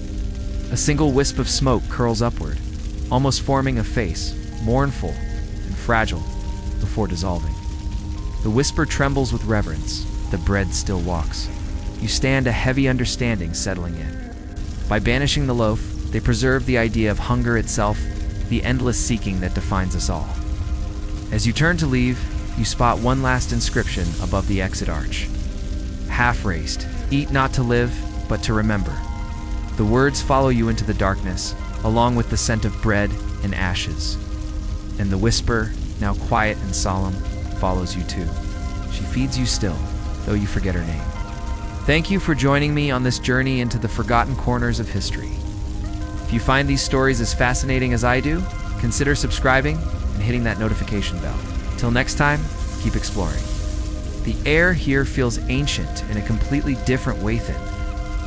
A single wisp of smoke curls upward, almost forming a face, mournful and fragile, before dissolving. The whisper trembles with reverence. The bread still walks. You stand, a heavy understanding settling in. By banishing the loaf, they preserve the idea of hunger itself, the endless seeking that defines us all. As you turn to leave, you spot one last inscription above the exit arch. Half-raised, eat not to live, but to remember. The words follow you into the darkness, along with the scent of bread and ashes. And the whisper, now quiet and solemn, follows you too. She feeds you still, though you forget her name. Thank you for joining me on this journey into the forgotten corners of history. If you find these stories as fascinating as I do, consider subscribing and hitting that notification bell. Till next time, keep exploring. The air here feels ancient in a completely different way thin,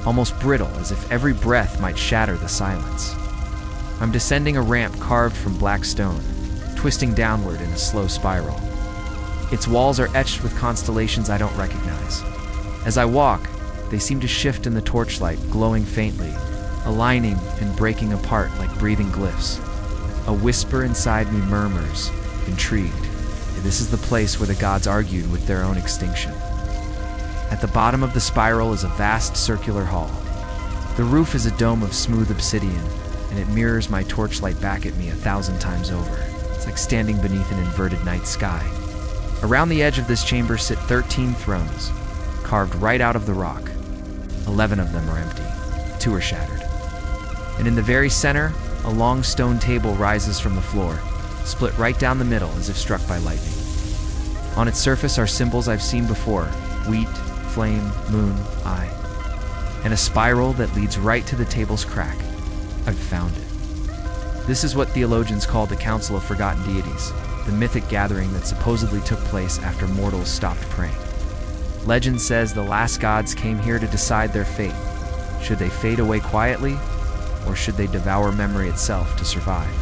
almost brittle, as if every breath might shatter the silence. I'm descending a ramp carved from black stone, twisting downward in a slow spiral. Its walls are etched with constellations I don't recognize. As I walk, they seem to shift in the torchlight, glowing faintly, aligning and breaking apart like breathing glyphs. A whisper inside me murmurs, intrigued. This is the place where the gods argued with their own extinction. At the bottom of the spiral is a vast circular hall. The roof is a dome of smooth obsidian, and it mirrors my torchlight back at me 1,000 times over. It's like standing beneath an inverted night sky. Around the edge of this chamber sit 13 thrones, carved right out of the rock. 11 of them are empty, 2 are shattered. And in the very center, a long stone table rises from the floor, split right down the middle as if struck by lightning. On its surface are symbols I've seen before: wheat, flame, moon, eye, and a spiral that leads right to the table's crack. I've found it. This is what theologians call the Council of Forgotten Deities, the mythic gathering that supposedly took place after mortals stopped praying. Legend says the last gods came here to decide their fate. Should they fade away quietly, or should they devour memory itself to survive?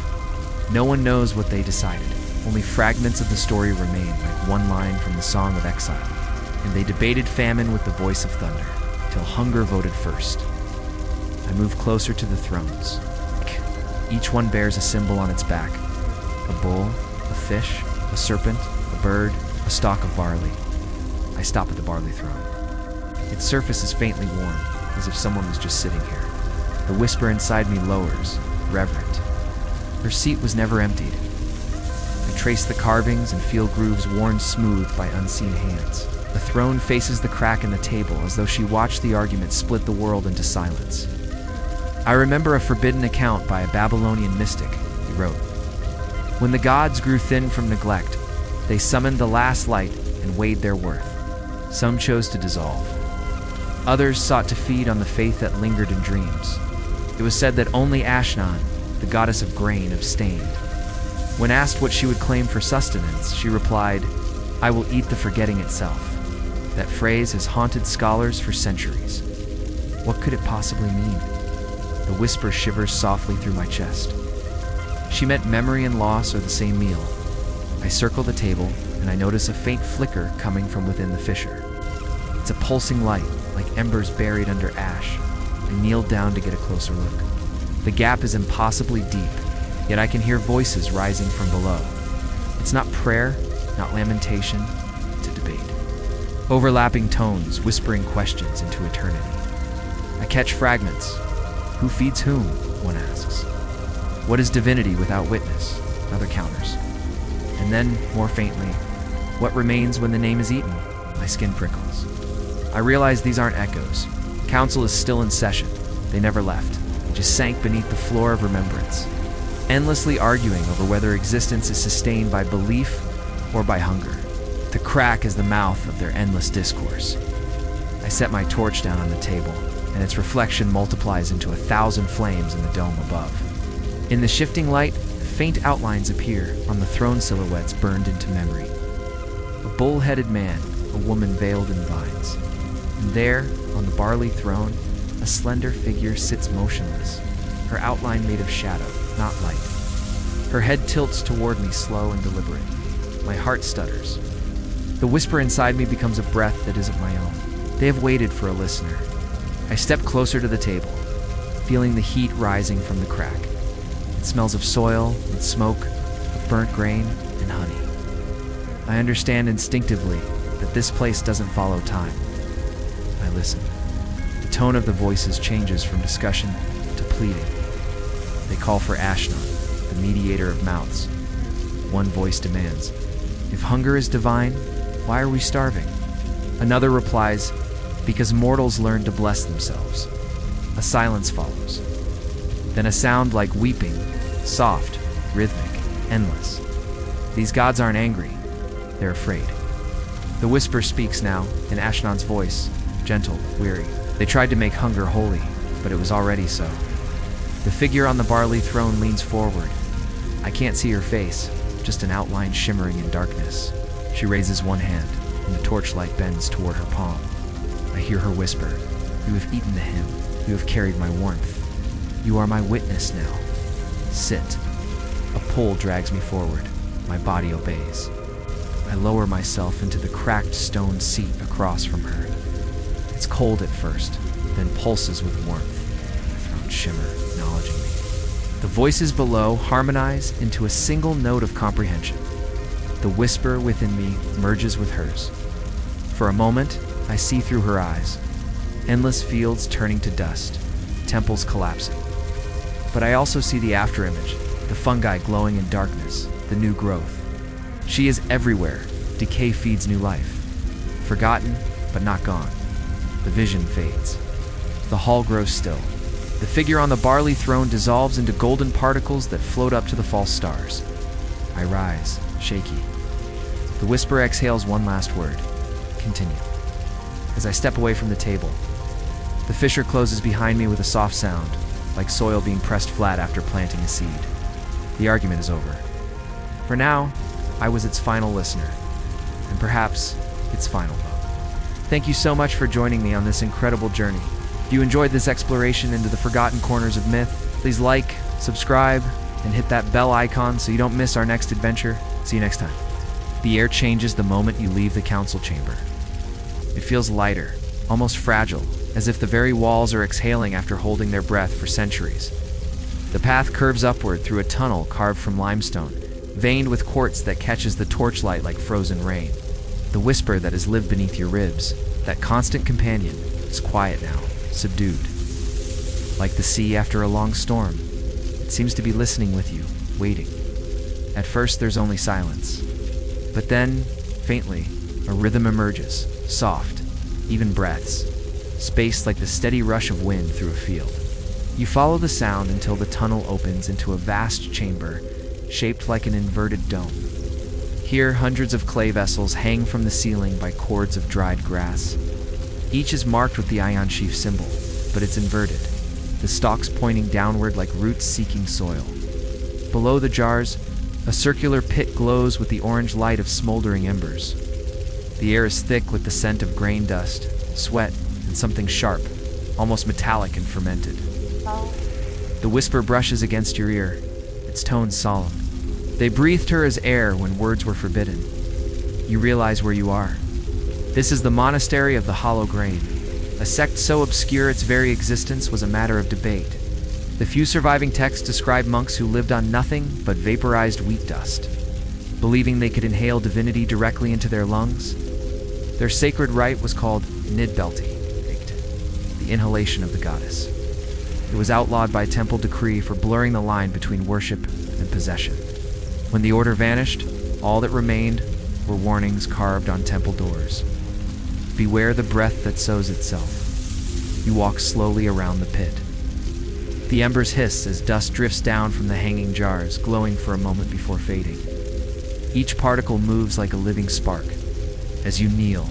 No one knows what they decided. Only fragments of the story remain, like one line from the Song of Exile. And they debated famine with the voice of thunder, till hunger voted first. I move closer to the thrones. Each one bears a symbol on its back. A bull, a fish, a serpent, a bird, a stalk of barley. I stop at the barley throne. Its surface is faintly warm, as if someone was just sitting here. The whisper inside me lowers, reverent. Her seat was never emptied. I trace the carvings and feel grooves worn smooth by unseen hands. The throne faces the crack in the table, as though she watched the argument split the world into silence. I remember a forbidden account by a Babylonian mystic, he wrote. When the gods grew thin from neglect, they summoned the last light and weighed their worth. Some chose to dissolve. Others sought to feed on the faith that lingered in dreams. It was said that only Ashnan, the goddess of grain, abstained. When asked what she would claim for sustenance, she replied, "I will eat the forgetting itself." That phrase has haunted scholars for centuries. What could it possibly mean? The whisper shivers softly through my chest. She meant memory and loss are the same meal. I circle the table, and I notice a faint flicker coming from within the fissure. It's a pulsing light, like embers buried under ash. I kneel down to get a closer look. The gap is impossibly deep, yet I can hear voices rising from below. It's not prayer, not lamentation, it's a debate. Overlapping tones, whispering questions into eternity. I catch fragments. Who feeds whom? One asks. What is divinity without witness? Another counters. And then, more faintly, what remains when the name is eaten? My skin prickles. I realize these aren't echoes. Council is still in session. They never left. They just sank beneath the floor of remembrance, endlessly arguing over whether existence is sustained by belief or by hunger. The crack is the mouth of their endless discourse. I set my torch down on the table, and its reflection multiplies into 1,000 flames in the dome above. In the shifting light, faint outlines appear on the throne silhouettes burned into memory. A bull-headed man, a woman veiled in vines. And there, on the barley throne, a slender figure sits motionless, her outline made of shadow, not light. Her head tilts toward me, slow and deliberate. My heart stutters. The whisper inside me becomes a breath that isn't my own. They have waited for a listener. I step closer to the table, feeling the heat rising from the crack. It smells of soil and smoke, of burnt grain and honey. I understand instinctively that this place doesn't follow time. I listen. The tone of the voices changes from discussion to pleading. They call for Ashnan, the mediator of mouths. One voice demands, "If hunger is divine, why are we starving?" Another replies, "Because mortals learn to bless themselves." A silence follows. Then a sound like weeping, soft, rhythmic, endless. These gods aren't angry, they're afraid. The whisper speaks now, in Ashnan's voice, gentle, weary. They tried to make hunger holy, but it was already so. The figure on the barley throne leans forward. I can't see her face, just an outline shimmering in darkness. She raises one hand, and the torchlight bends toward her palm. I hear her whisper, "You have eaten the hymn. You have carried my warmth. You are my witness now. Sit." A pull drags me forward. My body obeys. I lower myself into the cracked stone seat across from her. It's cold at first, then pulses with warmth. My throat shimmer, acknowledging me. The voices below harmonize into a single note of comprehension. The whisper within me merges with hers. For a moment, I see through her eyes. Endless fields turning to dust, temples collapsing. But I also see the afterimage, the fungi glowing in darkness, the new growth. She is everywhere. Decay feeds new life. Forgotten, but not gone. The vision fades. The hall grows still. The figure on the barley throne dissolves into golden particles that float up to the false stars. I rise, shaky. The whisper exhales one last word. Continue. As I step away from the table, the fissure closes behind me with a soft sound, like soil being pressed flat after planting a seed. The argument is over. For now, I was its final listener, and perhaps its final vote. Thank you so much for joining me on this incredible journey. If you enjoyed this exploration into the forgotten corners of myth, Please like, subscribe, and hit that bell icon so you don't miss our next adventure. See you next time. The air changes the moment you leave the council chamber. It feels lighter, almost fragile, as if the very walls are exhaling after holding their breath for centuries. The path curves upward through a tunnel carved from limestone, veined with quartz that catches the torchlight like frozen rain. The whisper that has lived beneath your ribs, that constant companion, is quiet now, subdued. Like the sea after a long storm, it seems to be listening with you, waiting. At first there's only silence. But then, faintly, a rhythm emerges, soft, even breaths, spaced like the steady rush of wind through a field. You follow the sound until the tunnel opens into a vast chamber, shaped like an inverted dome. Here, hundreds of clay vessels hang from the ceiling by cords of dried grass. Each is marked with the ion sheaf symbol, but it's inverted, the stalks pointing downward like roots seeking soil. Below the jars, a circular pit glows with the orange light of smoldering embers. The air is thick with the scent of grain dust, sweat, and something sharp, almost metallic and fermented. The whisper brushes against your ear, its tone solemn. They breathed her as air when words were forbidden. You realize where you are. This is the monastery of the Hollow Grain, a sect so obscure its very existence was a matter of debate. The few surviving texts describe monks who lived on nothing but vaporized wheat dust, believing they could inhale divinity directly into their lungs. Their sacred rite was called nidbelti, the inhalation of the goddess. It was outlawed by temple decree for blurring the line between worship and possession. When the order vanished, all that remained were warnings carved on temple doors. Beware the breath that sows itself. You walk slowly around the pit. The embers hiss as dust drifts down from the hanging jars, glowing for a moment before fading. Each particle moves like a living spark. As you kneel,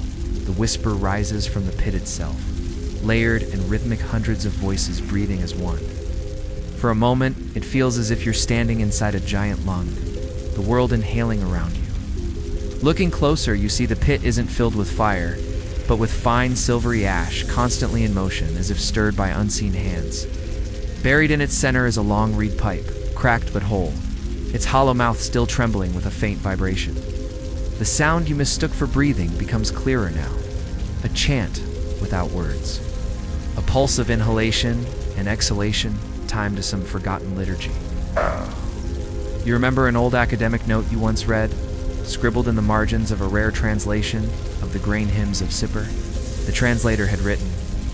the whisper rises from the pit itself, layered and rhythmic, hundreds of voices breathing as one. For a moment, it feels as if you're standing inside a giant lung, the world inhaling around you. Looking closer, you see the pit isn't filled with fire, but with fine silvery ash constantly in motion as if stirred by unseen hands. Buried in its center is a long reed pipe, cracked but whole, its hollow mouth still trembling with a faint vibration. The sound you mistook for breathing becomes clearer now, a chant without words. A pulse of inhalation and exhalation timed to some forgotten liturgy. You remember an old academic note you once read, scribbled in the margins of a rare translation of the grain hymns of Sippur? The translator had written,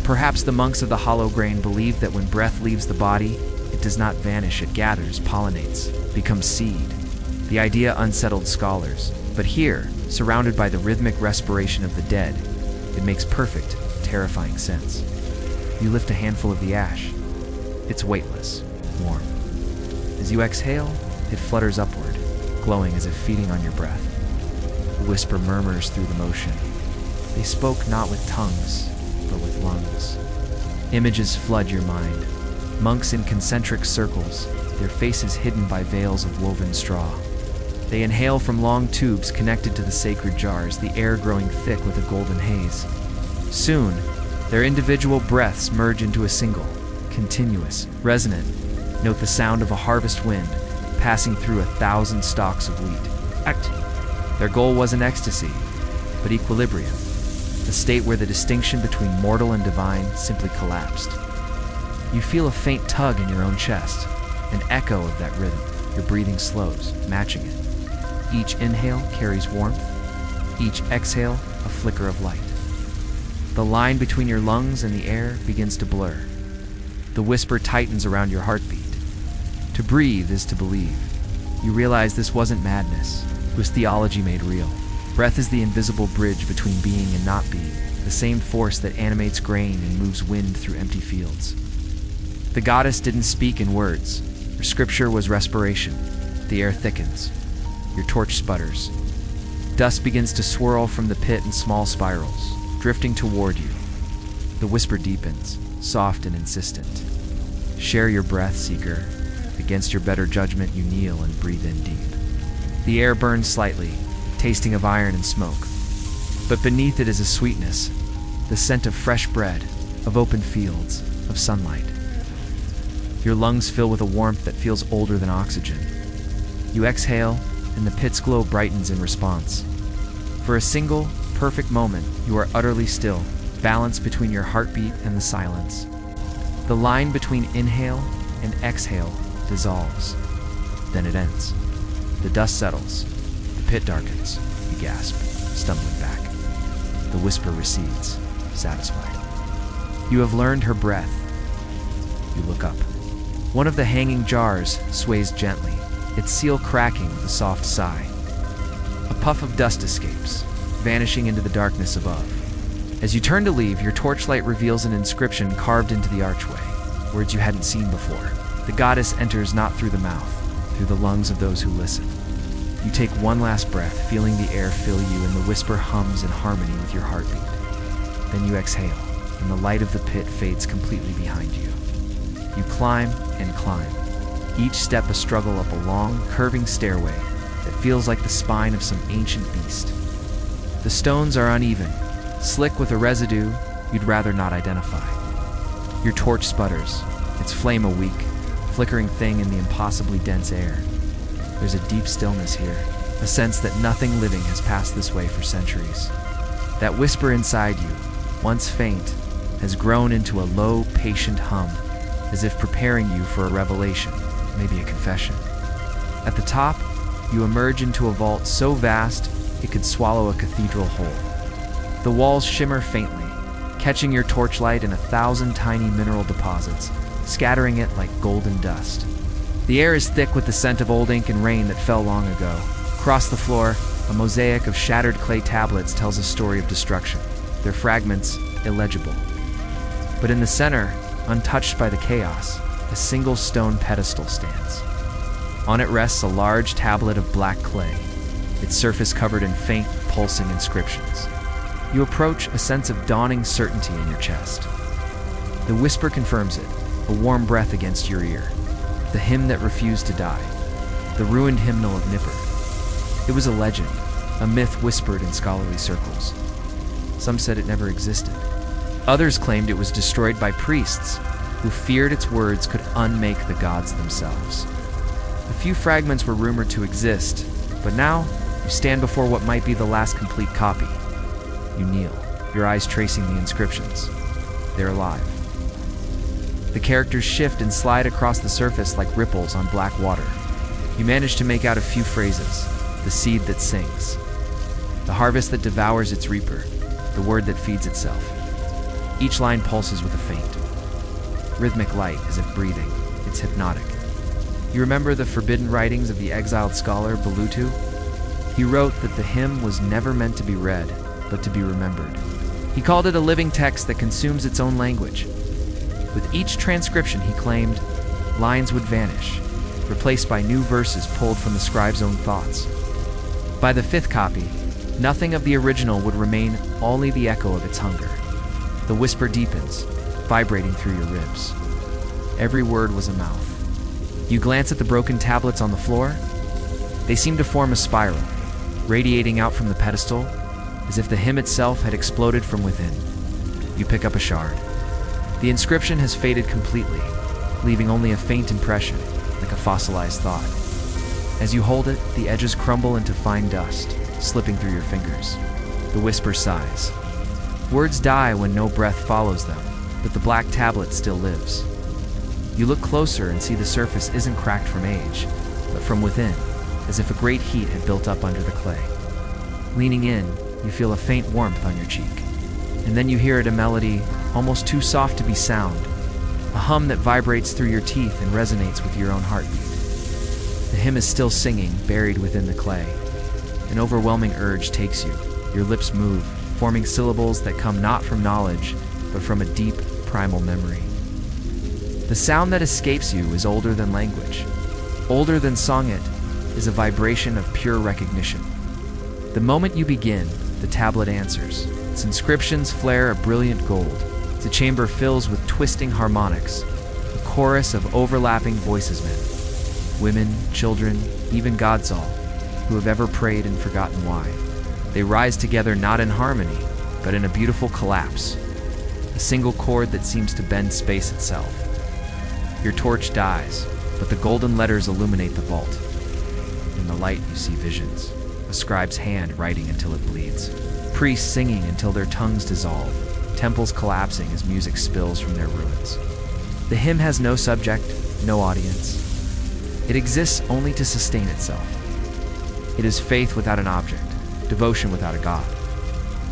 "Perhaps the monks of the Hollow Grain believed that when breath leaves the body, it does not vanish, it gathers, pollinates, becomes seed." The idea unsettled scholars, but here, surrounded by the rhythmic respiration of the dead, it makes perfect, terrifying sense. You lift a handful of the ash. It's weightless, warm. As you exhale, it flutters upward, glowing as if feeding on your breath. The whisper murmurs through the motion. They spoke not with tongues, but with lungs. Images flood your mind. Monks in concentric circles, their faces hidden by veils of woven straw. They inhale from long tubes connected to the sacred jars, the air growing thick with a golden haze. Soon, their individual breaths merge into a single, continuous, resonant. Note the sound of a harvest wind passing through 1,000 stalks of wheat. Their goal wasn't ecstasy, but equilibrium, a state where the distinction between mortal and divine simply collapsed. You feel a faint tug in your own chest, an echo of that rhythm. Your breathing slows, matching it. Each inhale carries warmth, each exhale a flicker of light. The line between your lungs and the air begins to blur. The whisper tightens around your heartbeat. To breathe is to believe. You realize this wasn't madness, it was theology made real. Breath is the invisible bridge between being and not being, the same force that animates grain and moves wind through empty fields. The goddess didn't speak in words. Her scripture was respiration. The air thickens. Your torch sputters. Dust begins to swirl from the pit in small spirals, drifting toward you. The whisper deepens, soft and insistent. Share your breath, seeker. Against your better judgment, you kneel and breathe in deep. The air burns slightly, tasting of iron and smoke. But beneath it is a sweetness, the scent of fresh bread, of open fields, of sunlight. Your lungs fill with a warmth that feels older than oxygen. You exhale, and the pit's glow brightens in response. For a single, perfect moment, you are utterly still, balanced between your heartbeat and the silence. The line between inhale and exhale dissolves. Then it ends. The dust settles. The pit darkens. You gasp, stumbling back. The whisper recedes, satisfied. You have learned her breath. You look up. One of the hanging jars sways gently, its seal cracking with a soft sigh. A puff of dust escapes, vanishing into the darkness above. As you turn to leave, your torchlight reveals an inscription carved into the archway, words you hadn't seen before. The goddess enters not through the mouth, through the lungs of those who listen. You take one last breath, feeling the air fill you, and the whisper hums in harmony with your heartbeat. Then you exhale, and the light of the pit fades completely behind you. You climb and climb, each step a struggle up a long, curving stairway that feels like the spine of some ancient beast. The stones are uneven, slick with a residue you'd rather not identify. Your torch sputters, its flame a weak, flickering thing in the impossibly dense air. There's a deep stillness here, a sense that nothing living has passed this way for centuries. That whisper inside you, once faint, has grown into a low, patient hum, as if preparing you for a revelation, maybe a confession. At the top, you emerge into a vault so vast it could swallow a cathedral whole. The walls shimmer faintly, catching your torchlight in 1,000 tiny mineral deposits, scattering it like golden dust. The air is thick with the scent of old ink and rain that fell long ago. Across the floor, a mosaic of shattered clay tablets tells a story of destruction, their fragments illegible. But in the center, untouched by the chaos, a single stone pedestal stands. On it rests a large tablet of black clay, its surface covered in faint, pulsing inscriptions. You approach, a sense of dawning certainty in your chest. The whisper confirms it, a warm breath against your ear. The hymn that refused to die, the ruined hymnal of Nippur. It was a legend, a myth whispered in scholarly circles. Some said it never existed. Others claimed it was destroyed by priests who feared its words could unmake the gods themselves. A few fragments were rumored to exist, but now you stand before what might be the last complete copy. You kneel, your eyes tracing the inscriptions. They're alive. The characters shift and slide across the surface like ripples on black water. You manage to make out a few phrases: the seed that sings, the harvest that devours its reaper, the word that feeds itself. Each line pulses with a faint, rhythmic light as if breathing. It's hypnotic. You remember the forbidden writings of the exiled scholar Balutu? He wrote that the hymn was never meant to be read, but to be remembered. He called it a living text that consumes its own language. With each transcription, he claimed, lines would vanish, replaced by new verses pulled from the scribe's own thoughts. By the fifth copy, nothing of the original would remain, only the echo of its hunger. The whisper deepens, vibrating through your ribs. Every word was a mouth. You glance at the broken tablets on the floor. They seem to form a spiral, radiating out from the pedestal, as if the hymn itself had exploded from within. You pick up a shard. The inscription has faded completely, leaving only a faint impression, like a fossilized thought. As you hold it, the edges crumble into fine dust, slipping through your fingers. The whisper sighs. Words die when no breath follows them, but the black tablet still lives. You look closer and see the surface isn't cracked from age, but from within, as if a great heat had built up under the clay. Leaning in, you feel a faint warmth on your cheek, and then you hear it, a melody almost too soft to be sound, a hum that vibrates through your teeth and resonates with your own heartbeat. The hymn is still singing, buried within the clay. An overwhelming urge takes you. Your lips move, forming syllables that come not from knowledge, but from a deep, primal memory. The sound that escapes you is older than language. Older than song, it is a vibration of pure recognition. The moment you begin, the tablet answers. Its inscriptions flare a brilliant gold. The chamber fills with twisting harmonics, a chorus of overlapping voices, men, women, children, even gods all, who have ever prayed and forgotten why. They rise together not in harmony, but in a beautiful collapse, a single chord that seems to bend space itself. Your torch dies, but the golden letters illuminate the vault. In the light, you see visions. A scribe's hand writing until it bleeds. Priests singing until their tongues dissolve. Temples collapsing as music spills from their ruins. The hymn has no subject, no audience. It exists only to sustain itself. It is faith without an object, devotion without a god.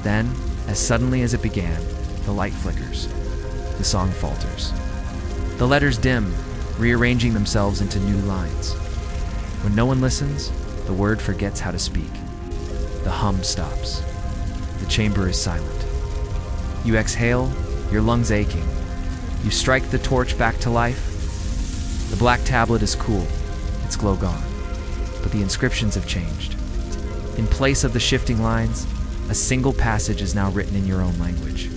Then, as suddenly as it began, the light flickers. The song falters. The letters dim, rearranging themselves into new lines. When no one listens, the word forgets how to speak. The hum stops. The chamber is silent. You exhale, your lungs aching. You strike the torch back to life. The black tablet is cool, its glow gone, but the inscriptions have changed. In place of the shifting lines, a single passage is now written in your own language.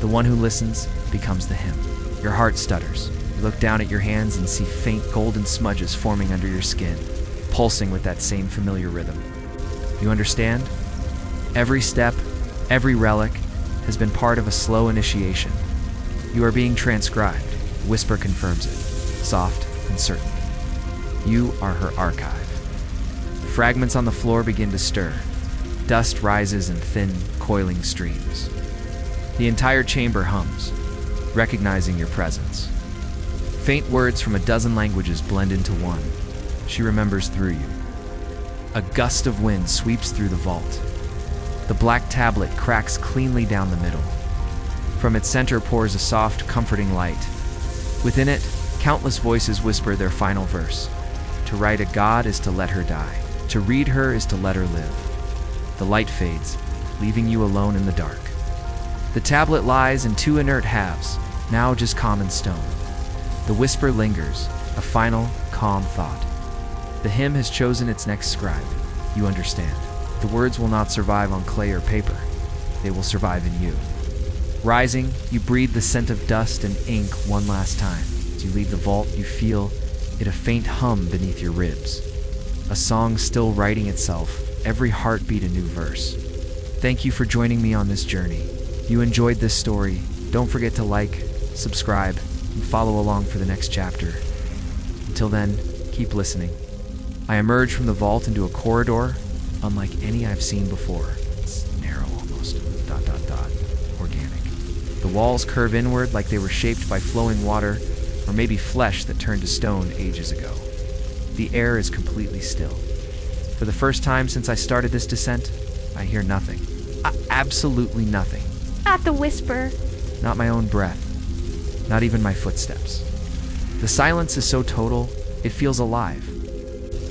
The one who listens becomes the hymn. Your heart stutters. You look down at your hands and see faint golden smudges forming under your skin, pulsing with that same familiar rhythm. You understand? Every step, every relic, has been part of a slow initiation. You are being transcribed. The whisper confirms it, soft and certain. You are her archive. The fragments on the floor begin to stir. Dust rises in thin, coiling streams. The entire chamber hums, recognizing your presence. Faint words from a dozen languages blend into one. She remembers through you. A gust of wind sweeps through the vault. The black tablet cracks cleanly down the middle. From its center pours a soft, comforting light. Within it, countless voices whisper their final verse. To write a god is to let her die. To read her is to let her live. The light fades, leaving you alone in the dark. The tablet lies in two inert halves, now just common stone. The whisper lingers, a final, calm thought. The hymn has chosen its next scribe. You understand. The words will not survive on clay or paper. They will survive in you. Rising, you breathe the scent of dust and ink one last time. As you leave the vault, you feel it a faint hum beneath your ribs. A song still writing itself, every heartbeat a new verse. Thank you for joining me on this journey. If you enjoyed this story, don't forget to like, subscribe, and follow along for the next chapter. Until then, keep listening. I emerge from the vault into a corridor unlike any I've seen before. It's narrow almost, ... organic. The walls curve inward like they were shaped by flowing water, or maybe flesh that turned to stone ages ago. The air is completely still. For the first time since I started this descent, I hear nothing. Absolutely nothing. At the whisper. Not my own breath. Not even my footsteps. The silence is so total, it feels alive.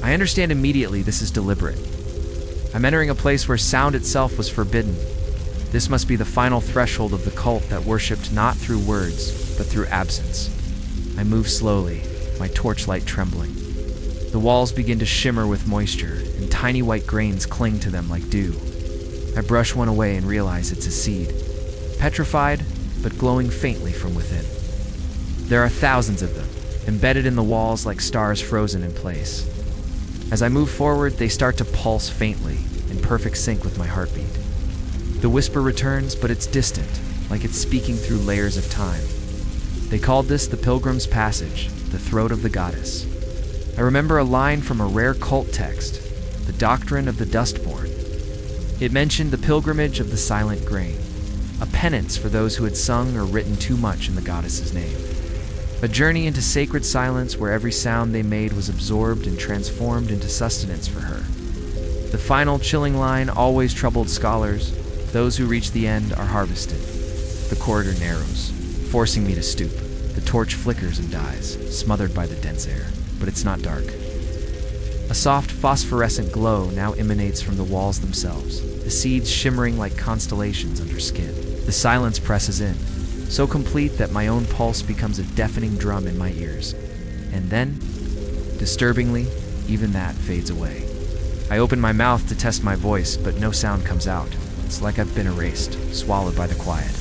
I understand immediately this is deliberate. I'm entering a place where sound itself was forbidden. This must be the final threshold of the cult that worshipped not through words, but through absence. I move slowly, my torchlight trembling. The walls begin to shimmer with moisture, and tiny white grains cling to them like dew. I brush one away and realize it's a seed. Petrified, but glowing faintly from within. There are thousands of them, embedded in the walls like stars frozen in place. As I move forward, they start to pulse faintly, in perfect sync with my heartbeat. The whisper returns, but it's distant, like it's speaking through layers of time. They called this the Pilgrim's Passage, the throat of the goddess. I remember a line from a rare cult text, the doctrine of the dustborn. It mentioned the pilgrimage of the silent grain, a penance for those who had sung or written too much in the goddess's name. A journey into sacred silence where every sound they made was absorbed and transformed into sustenance for her. The final chilling line always troubled scholars. Those who reach the end are harvested. The corridor narrows, forcing me to stoop. The torch flickers and dies, smothered by the dense air, but it's not dark. A soft phosphorescent glow now emanates from the walls themselves, the seeds shimmering like constellations under skin. The silence presses in, so complete that my own pulse becomes a deafening drum in my ears. And then, disturbingly, even that fades away. I open my mouth to test my voice, but no sound comes out. It's like I've been erased, swallowed by the quiet.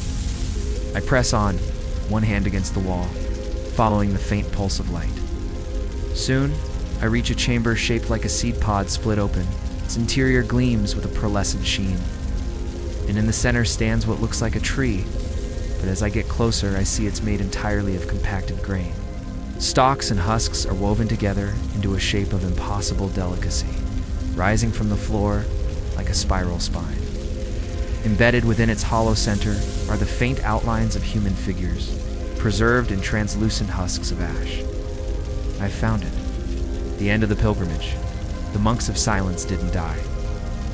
I press on, one hand against the wall, following the faint pulse of light. Soon, I reach a chamber shaped like a seed pod split open. Its interior gleams with a pearlescent sheen. And in the center stands what looks like a tree, but as I get closer, I see it's made entirely of compacted grain. Stalks and husks are woven together into a shape of impossible delicacy, rising from the floor like a spiral spine. Embedded within its hollow center are the faint outlines of human figures, preserved in translucent husks of ash. I've found it. The end of the pilgrimage. The monks of silence didn't die.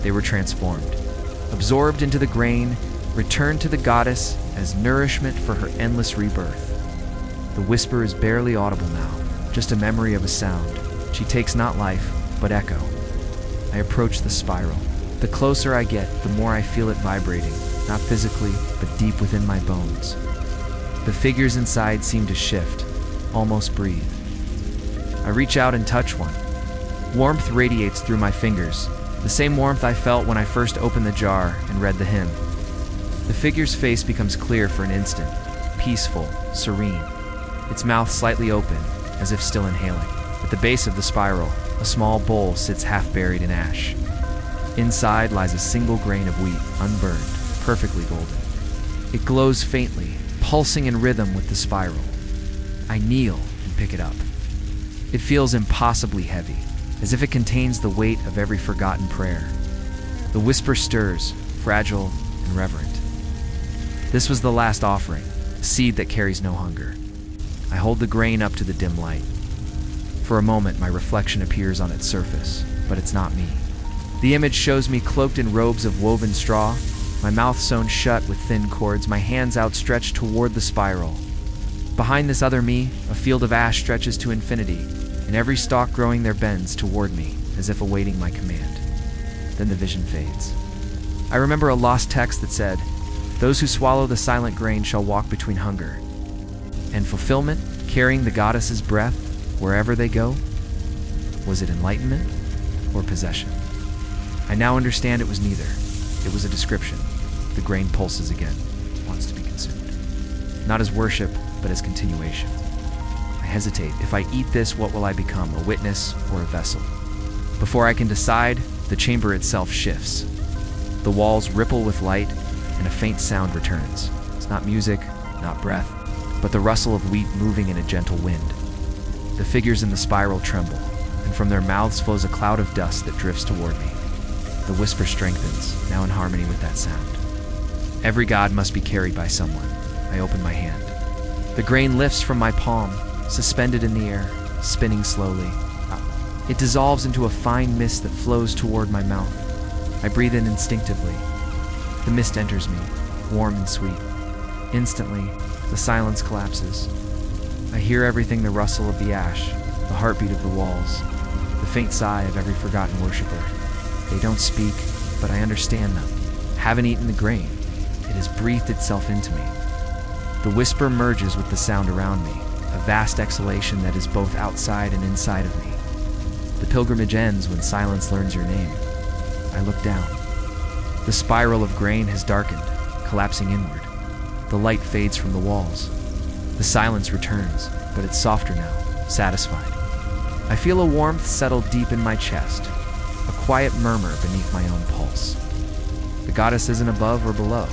They were transformed, absorbed into the grain, returned to the goddess as nourishment for her endless rebirth. The whisper is barely audible now, just a memory of a sound. She takes not life, but echo. I approach the spiral. The closer I get, the more I feel it vibrating, not physically, but deep within my bones. The figures inside seem to shift, almost breathe. I reach out and touch one. Warmth radiates through my fingers, the same warmth I felt when I first opened the jar and read the hymn. The figure's face becomes clear for an instant, peaceful, serene. Its mouth slightly open, as if still inhaling. At the base of the spiral, a small bowl sits half buried in ash. Inside lies a single grain of wheat, unburned, perfectly golden. It glows faintly, pulsing in rhythm with the spiral. I kneel and pick it up. It feels impossibly heavy, as if it contains the weight of every forgotten prayer. The whisper stirs, fragile and reverent. This was the last offering, a seed that carries no hunger. I hold the grain up to the dim light. For a moment, my reflection appears on its surface, but it's not me. The image shows me cloaked in robes of woven straw, my mouth sewn shut with thin cords, my hands outstretched toward the spiral. Behind this other me, a field of ash stretches to infinity, and every stalk growing there bends toward me, as if awaiting my command. Then the vision fades. I remember a lost text that said, "Those who swallow the silent grain shall walk between hunger and fulfillment, carrying the goddess's breath wherever they go." Was it enlightenment or possession? I now understand it was neither. It was a description. The grain pulses again, wants to be consumed. Not as worship, but as continuation. I hesitate. If I eat this, what will I become, a witness or a vessel? Before I can decide, the chamber itself shifts. The walls ripple with light, and a faint sound returns. It's not music, not breath, but the rustle of wheat moving in a gentle wind. The figures in the spiral tremble, and from their mouths flows a cloud of dust that drifts toward me. The whisper strengthens, now in harmony with that sound. Every god must be carried by someone. I open my hand. The grain lifts from my palm, suspended in the air, spinning slowly. It dissolves into a fine mist that flows toward my mouth. I breathe in instinctively. The mist enters me, warm and sweet. Instantly, the silence collapses. I hear everything: the rustle of the ash, the heartbeat of the walls, the faint sigh of every forgotten worshiper. They don't speak, but I understand them. Haven't eaten the grain. It has breathed itself into me. The whisper merges with the sound around me, a vast exhalation that is both outside and inside of me. The pilgrimage ends when silence learns your name. I look down. The spiral of grain has darkened, collapsing inward. The light fades from the walls. The silence returns, but it's softer now, satisfied. I feel a warmth settle deep in my chest, a quiet murmur beneath my own pulse. The goddess isn't above or below.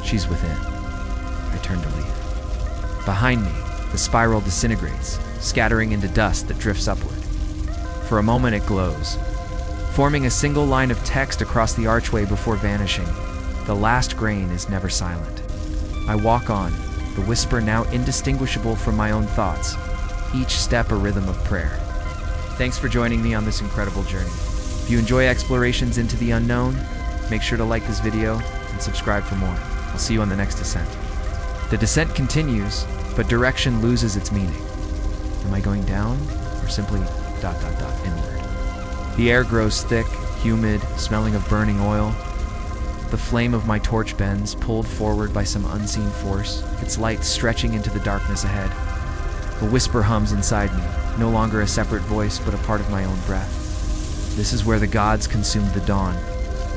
She's within. I turn to leave. Behind me, the spiral disintegrates, scattering into dust that drifts upward. For a moment it glows, forming a single line of text across the archway before vanishing. The last grain is never silent. I walk on, the whisper now indistinguishable from my own thoughts, each step a rhythm of prayer. Thanks for joining me on this incredible journey. If you enjoy explorations into the unknown, make sure to like this video and subscribe for more. I'll see you on the next descent. The descent continues, but direction loses its meaning. Am I going down, or simply ... inward? The air grows thick, humid, smelling of burning oil. The flame of my torch bends, pulled forward by some unseen force, its light stretching into the darkness ahead. A whisper hums inside me, no longer a separate voice, but a part of my own breath. This is where the gods consumed the dawn.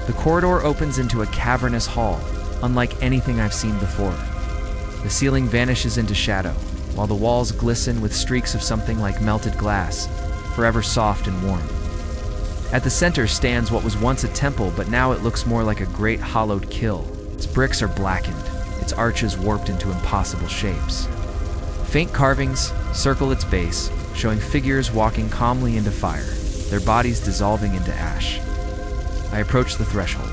The corridor opens into a cavernous hall, unlike anything I've seen before. The ceiling vanishes into shadow, while the walls glisten with streaks of something like melted glass, forever soft and warm. At the center stands what was once a temple, but now it looks more like a great hollowed kill. Its bricks are blackened, its arches warped into impossible shapes. Faint carvings circle its base, showing figures walking calmly into fire, their bodies dissolving into ash. I approach the threshold.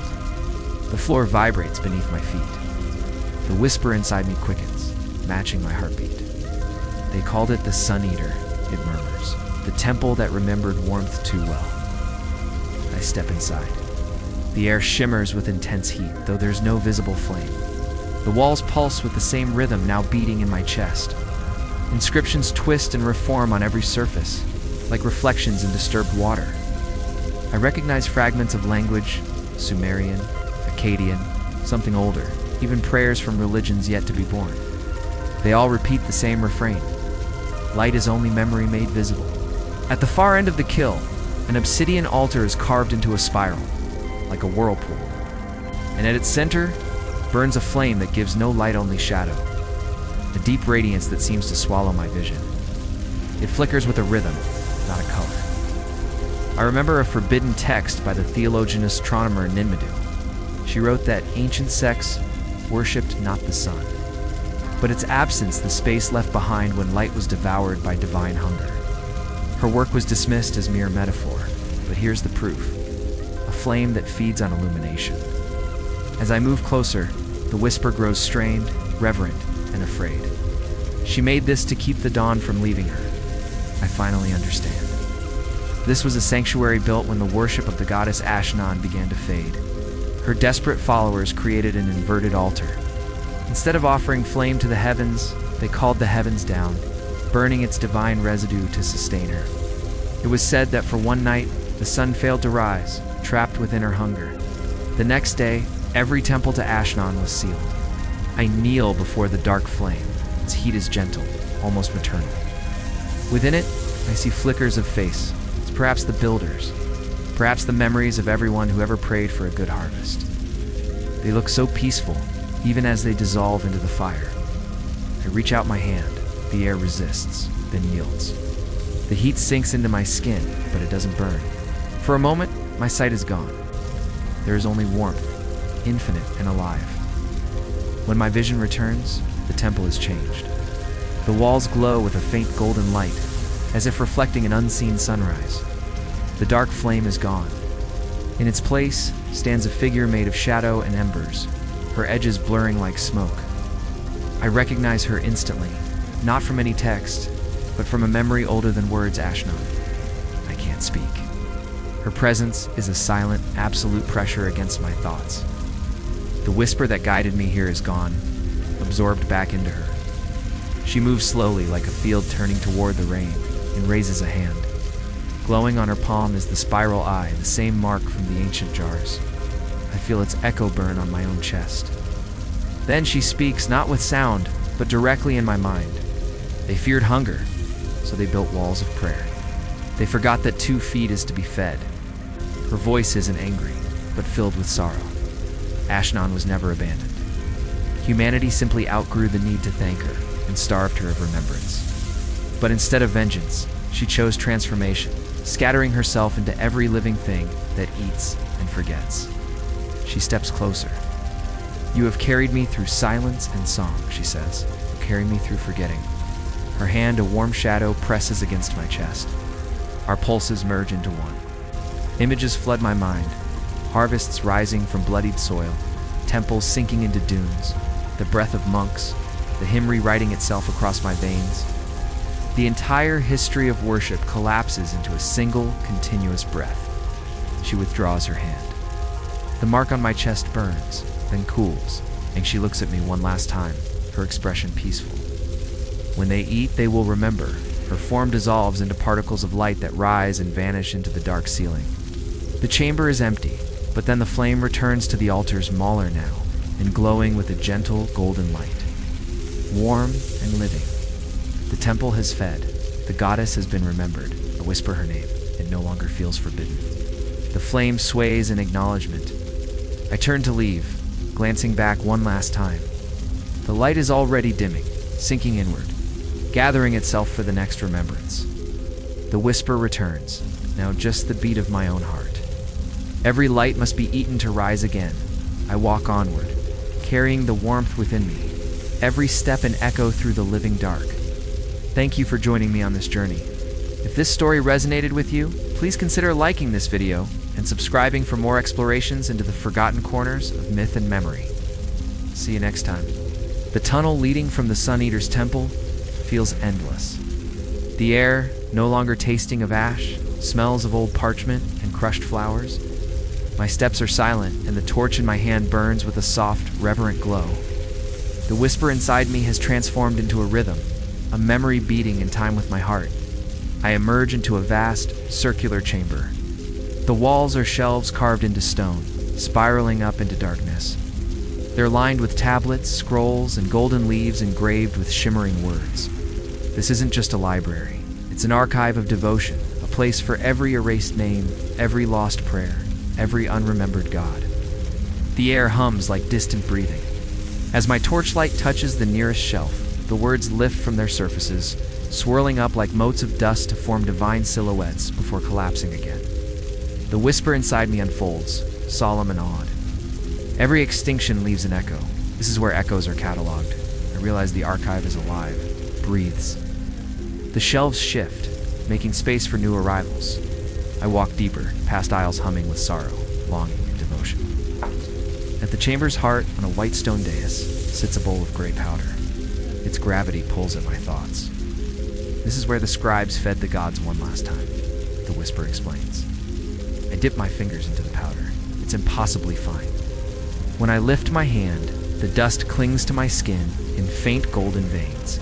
The floor vibrates beneath my feet. The whisper inside me quickens, matching my heartbeat. They called it the Sun Eater, it murmurs, the temple that remembered warmth too well. I step inside. The air shimmers with intense heat, though there's no visible flame. The walls pulse with the same rhythm now beating in my chest. Inscriptions twist and reform on every surface, like reflections in disturbed water. I recognize fragments of language, Sumerian, Akkadian, something older, even prayers from religions yet to be born. They all repeat the same refrain. Light is only memory made visible. At the far end of the kill, an obsidian altar is carved into a spiral, like a whirlpool. And at its center burns a flame that gives no light, only shadow, a deep radiance that seems to swallow my vision. It flickers with a rhythm, not a color. I remember a forbidden text by the theologian astronomer Ninmadu. She wrote that ancient sects worshipped not the sun, but its absence, the space left behind when light was devoured by divine hunger. Her work was dismissed as mere metaphor, but here's the proof: a flame that feeds on illumination. As I move closer, the whisper grows strained, reverent, and afraid. She made this to keep the dawn from leaving her. I finally understand. This was a sanctuary built when the worship of the goddess Ashnan began to fade. Her desperate followers created an inverted altar. Instead of offering flame to the heavens, they called the heavens down, burning its divine residue to sustain her. It was said that for one night, the sun failed to rise, trapped within her hunger. The next day, every temple to Ashnan was sealed. I kneel before the dark flame. Its heat is gentle, almost maternal. Within it, I see flickers of face. It's perhaps the builders, perhaps the memories of everyone who ever prayed for a good harvest. They look so peaceful, even as they dissolve into the fire. I reach out my hand. The air resists, then yields. The heat sinks into my skin, but it doesn't burn. For a moment, my sight is gone. There is only warmth, infinite and alive. When my vision returns, the temple is changed. The walls glow with a faint golden light, as if reflecting an unseen sunrise. The dark flame is gone. In its place stands a figure made of shadow and embers, her edges blurring like smoke. I recognize her instantly, not from any text, but from a memory older than words, Ashnan. I can't speak. Her presence is a silent, absolute pressure against my thoughts. The whisper that guided me here is gone, absorbed back into her. She moves slowly like a field turning toward the rain and raises a hand. Glowing on her palm is the spiral eye, the same mark from the ancient jars. I feel its echo burn on my own chest. Then she speaks, not with sound, but directly in my mind. They feared hunger, so they built walls of prayer. They forgot that 2 feet is to be fed. Her voice isn't angry, but filled with sorrow. Ashnan was never abandoned. Humanity simply outgrew the need to thank her and starved her of remembrance. But instead of vengeance, she chose transformation, scattering herself into every living thing that eats and forgets. She steps closer. "You have carried me through silence and song," she says. "You carry me through forgetting." Her hand, a warm shadow, presses against my chest. Our pulses merge into one. Images flood my mind. Harvests rising from bloodied soil, temples sinking into dunes, the breath of monks, the hymn rewriting itself across my veins. The entire history of worship collapses into a single, continuous breath. She withdraws her hand. The mark on my chest burns, then cools, and she looks at me one last time, her expression peaceful. When they eat, they will remember. Her form dissolves into particles of light that rise and vanish into the dark ceiling. The chamber is empty, but then the flame returns to the altar's mauler now, and glowing with a gentle golden light. Warm and living. The temple has fed. The goddess has been remembered. I whisper her name. It no longer feels forbidden. The flame sways in acknowledgement. I turn to leave, glancing back one last time. The light is already dimming, sinking inward, gathering itself for the next remembrance. The whisper returns, now just the beat of my own heart. Every light must be eaten to rise again. I walk onward, carrying the warmth within me. Every step an echo through the living dark. Thank you for joining me on this journey. If this story resonated with you, please consider liking this video and subscribing for more explorations into the forgotten corners of myth and memory. See you next time. The tunnel leading from the Sun Eater's temple feels endless. The air, no longer tasting of ash, smells of old parchment and crushed flowers. My steps are silent, and the torch in my hand burns with a soft, reverent glow. The whisper inside me has transformed into a rhythm, a memory beating in time with my heart. I emerge into a vast, circular chamber. The walls are shelves carved into stone, spiraling up into darkness. They're lined with tablets, scrolls, and golden leaves engraved with shimmering words. This isn't just a library. It's an archive of devotion, a place for every erased name, every lost prayer, every unremembered god. The air hums like distant breathing. As my torchlight touches the nearest shelf, the words lift from their surfaces, swirling up like motes of dust to form divine silhouettes before collapsing again. The whisper inside me unfolds, solemn and awed. Every extinction leaves an echo. This is where echoes are cataloged. I realize the archive is alive, breathes. The shelves shift, making space for new arrivals. I walk deeper, past aisles humming with sorrow, longing, and devotion. At the chamber's heart, on a white stone dais, sits a bowl of gray powder. Its gravity pulls at my thoughts. This is where the scribes fed the gods one last time, the whisper explains. I dip my fingers into the powder. It's impossibly fine. When I lift my hand, the dust clings to my skin in faint golden veins,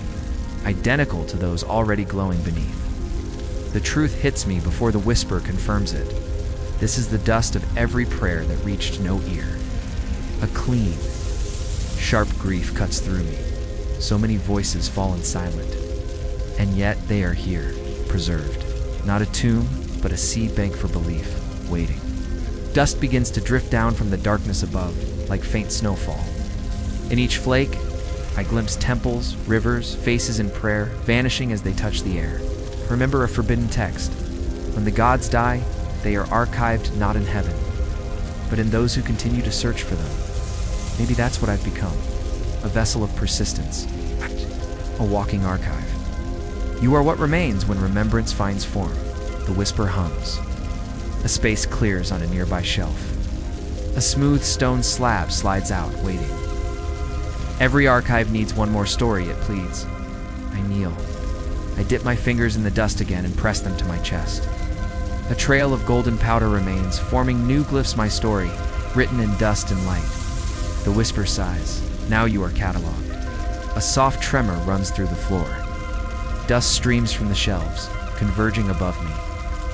identical to those already glowing beneath. The truth hits me before the whisper confirms it. This is the dust of every prayer that reached no ear. A clean, sharp grief cuts through me. So many voices fallen silent. And yet they are here, preserved. Not a tomb, but a seed bank for belief, waiting. Dust begins to drift down from the darkness above, like faint snowfall. In each flake, I glimpse temples, rivers, faces in prayer, vanishing as they touch the air. Remember a forbidden text. When the gods die, they are archived not in heaven, but in those who continue to search for them. Maybe that's what I've become. A vessel of persistence. A walking archive. You are what remains when remembrance finds form. The whisper hums. A space clears on a nearby shelf. A smooth stone slab slides out, waiting. Every archive needs one more story, it pleads. I kneel. I dip my fingers in the dust again and press them to my chest. A trail of golden powder remains, forming new glyphs my story, written in dust and light. The whisper sighs. Now you are cataloged. A soft tremor runs through the floor. Dust streams from the shelves, converging above me,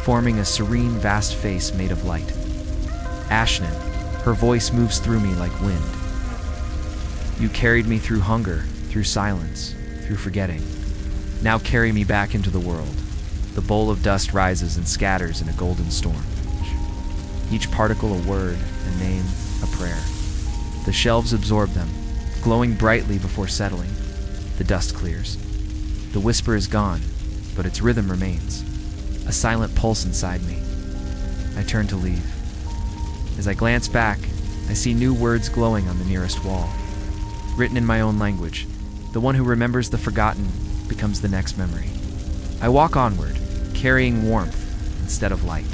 forming a serene, vast face made of light. Ashnan, her voice moves through me like wind. You carried me through hunger, through silence, through forgetting. Now carry me back into the world. The bowl of dust rises and scatters in a golden storm. Each particle a word, a name, a prayer. The shelves absorb them, glowing brightly before settling. The dust clears. The whisper is gone, but its rhythm remains. A silent pulse inside me. I turn to leave. As I glance back, I see new words glowing on the nearest wall. Written in my own language, the one who remembers the forgotten becomes the next memory. I walk onward, carrying warmth instead of light.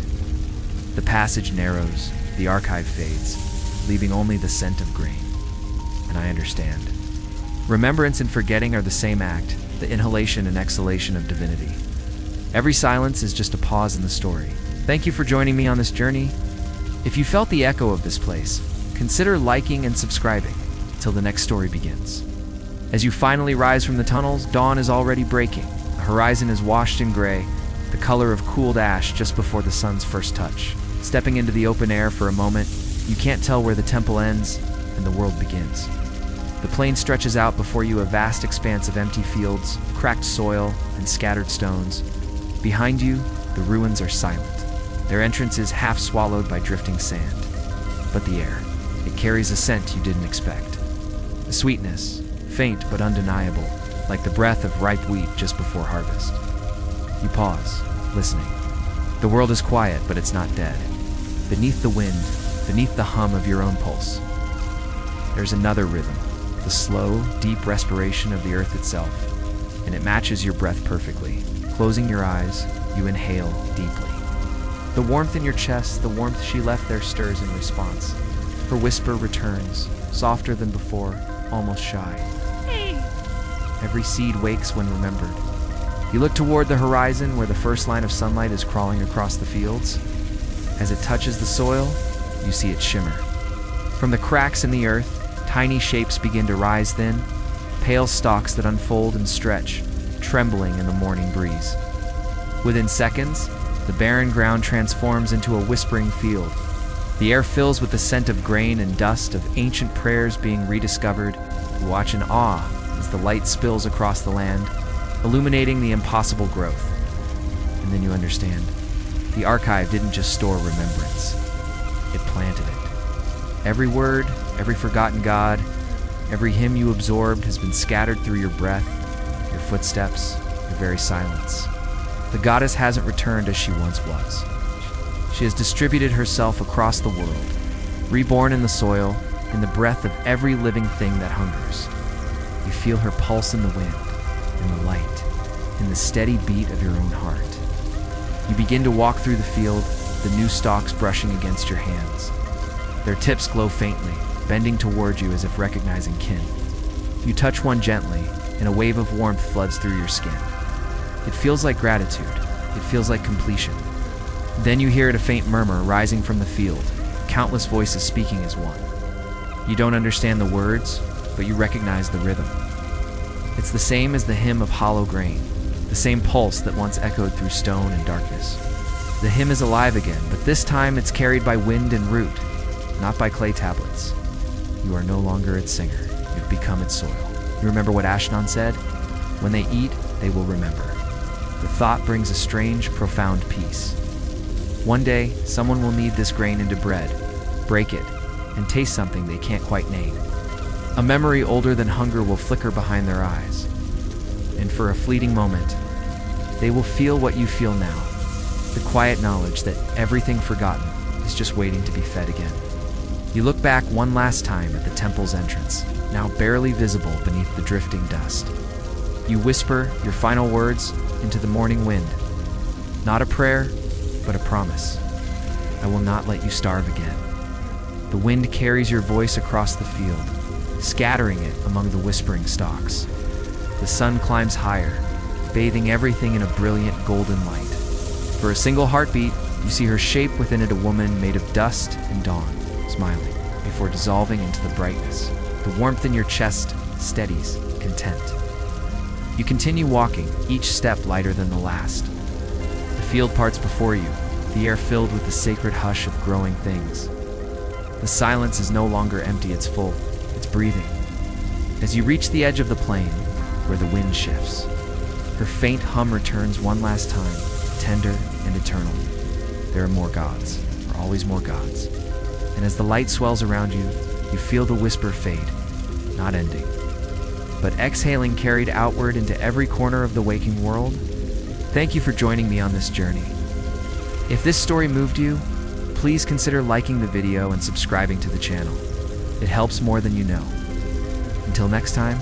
The passage narrows, the archive fades, leaving only the scent of grain. And I understand. Remembrance and forgetting are the same act, the inhalation and exhalation of divinity. Every silence is just a pause in the story. Thank you for joining me on this journey. If you felt the echo of this place, consider liking and subscribing till the next story begins. As you finally rise from the tunnels, dawn is already breaking. The horizon is washed in gray, the color of cooled ash just before the sun's first touch. Stepping into the open air for a moment, you can't tell where the temple ends and the world begins. The plain stretches out before you, a vast expanse of empty fields, cracked soil, and scattered stones. Behind you, the ruins are silent, their entrance is half swallowed by drifting sand. But the air, it carries a scent you didn't expect. A sweetness, faint but undeniable, like the breath of ripe wheat just before harvest. You pause, listening. The world is quiet, but it's not dead. Beneath the wind, beneath the hum of your own pulse, there's another rhythm, the slow, deep respiration of the earth itself. and it matches your breath perfectly. Closing your eyes, you inhale deeply. The warmth in your chest, the warmth she left there, stirs in response. Her whisper returns, softer than before, almost shy. Every seed wakes when remembered. You look toward the horizon where the first line of sunlight is crawling across the fields. As it touches the soil, you see it shimmer. From the cracks in the earth, tiny shapes begin to rise thin, pale stalks that unfold and stretch, trembling in the morning breeze. Within seconds, the barren ground transforms into a whispering field. The air fills with the scent of grain and dust, of ancient prayers being rediscovered. You watch in awe as the light spills across the land, illuminating the impossible growth. And then you understand. The archive didn't just store remembrance. It planted it. Every word, every forgotten god, every hymn you absorbed has been scattered through your breath, your footsteps, your very silence. The goddess hasn't returned as she once was. She has distributed herself across the world, reborn in the soil, in the breath of every living thing that hungers. You feel her pulse in the wind, in the light, in the steady beat of your own heart. You begin to walk through the field, the new stalks brushing against your hands. Their tips glow faintly, bending toward you as if recognizing kin. You touch one gently, and a wave of warmth floods through your skin. It feels like gratitude. It feels like completion. Then you hear a faint murmur rising from the field, countless voices speaking as one. You don't understand the words, but you recognize the rhythm. It's the same as the hymn of hollow grain, the same pulse that once echoed through stone and darkness. The hymn is alive again, but this time it's carried by wind and root, not by clay tablets. You are no longer its singer. You've become its soil. You remember what Ashnan said? When they eat, they will remember. The thought brings a strange, profound peace. One day, someone will knead this grain into bread, break it, and taste something they can't quite name. A memory older than hunger will flicker behind their eyes. And for a fleeting moment, they will feel what you feel now, the quiet knowledge that everything forgotten is just waiting to be fed again. You look back one last time at the temple's entrance, now barely visible beneath the drifting dust. You whisper your final words into the morning wind. Not a prayer, but a promise. I will not let you starve again. The wind carries your voice across the field, scattering it among the whispering stalks. The sun climbs higher, bathing everything in a brilliant golden light. For a single heartbeat, you see her shape within it, a woman made of dust and dawn, smiling, before dissolving into the brightness. The warmth in your chest steadies, content. You continue walking, each step lighter than the last. The field parts before you, the air filled with the sacred hush of growing things. The silence is no longer empty, it's full, it's breathing. As you reach the edge of the plain, where the wind shifts, her faint hum returns one last time, tender and eternal. There are more gods, or always more gods. And as the light swells around you, you feel the whisper fade, not ending, but exhaling, carried outward into every corner of the waking world. Thank you for joining me on this journey. If this story moved you, please consider liking the video and subscribing to the channel. It helps more than you know. Until next time,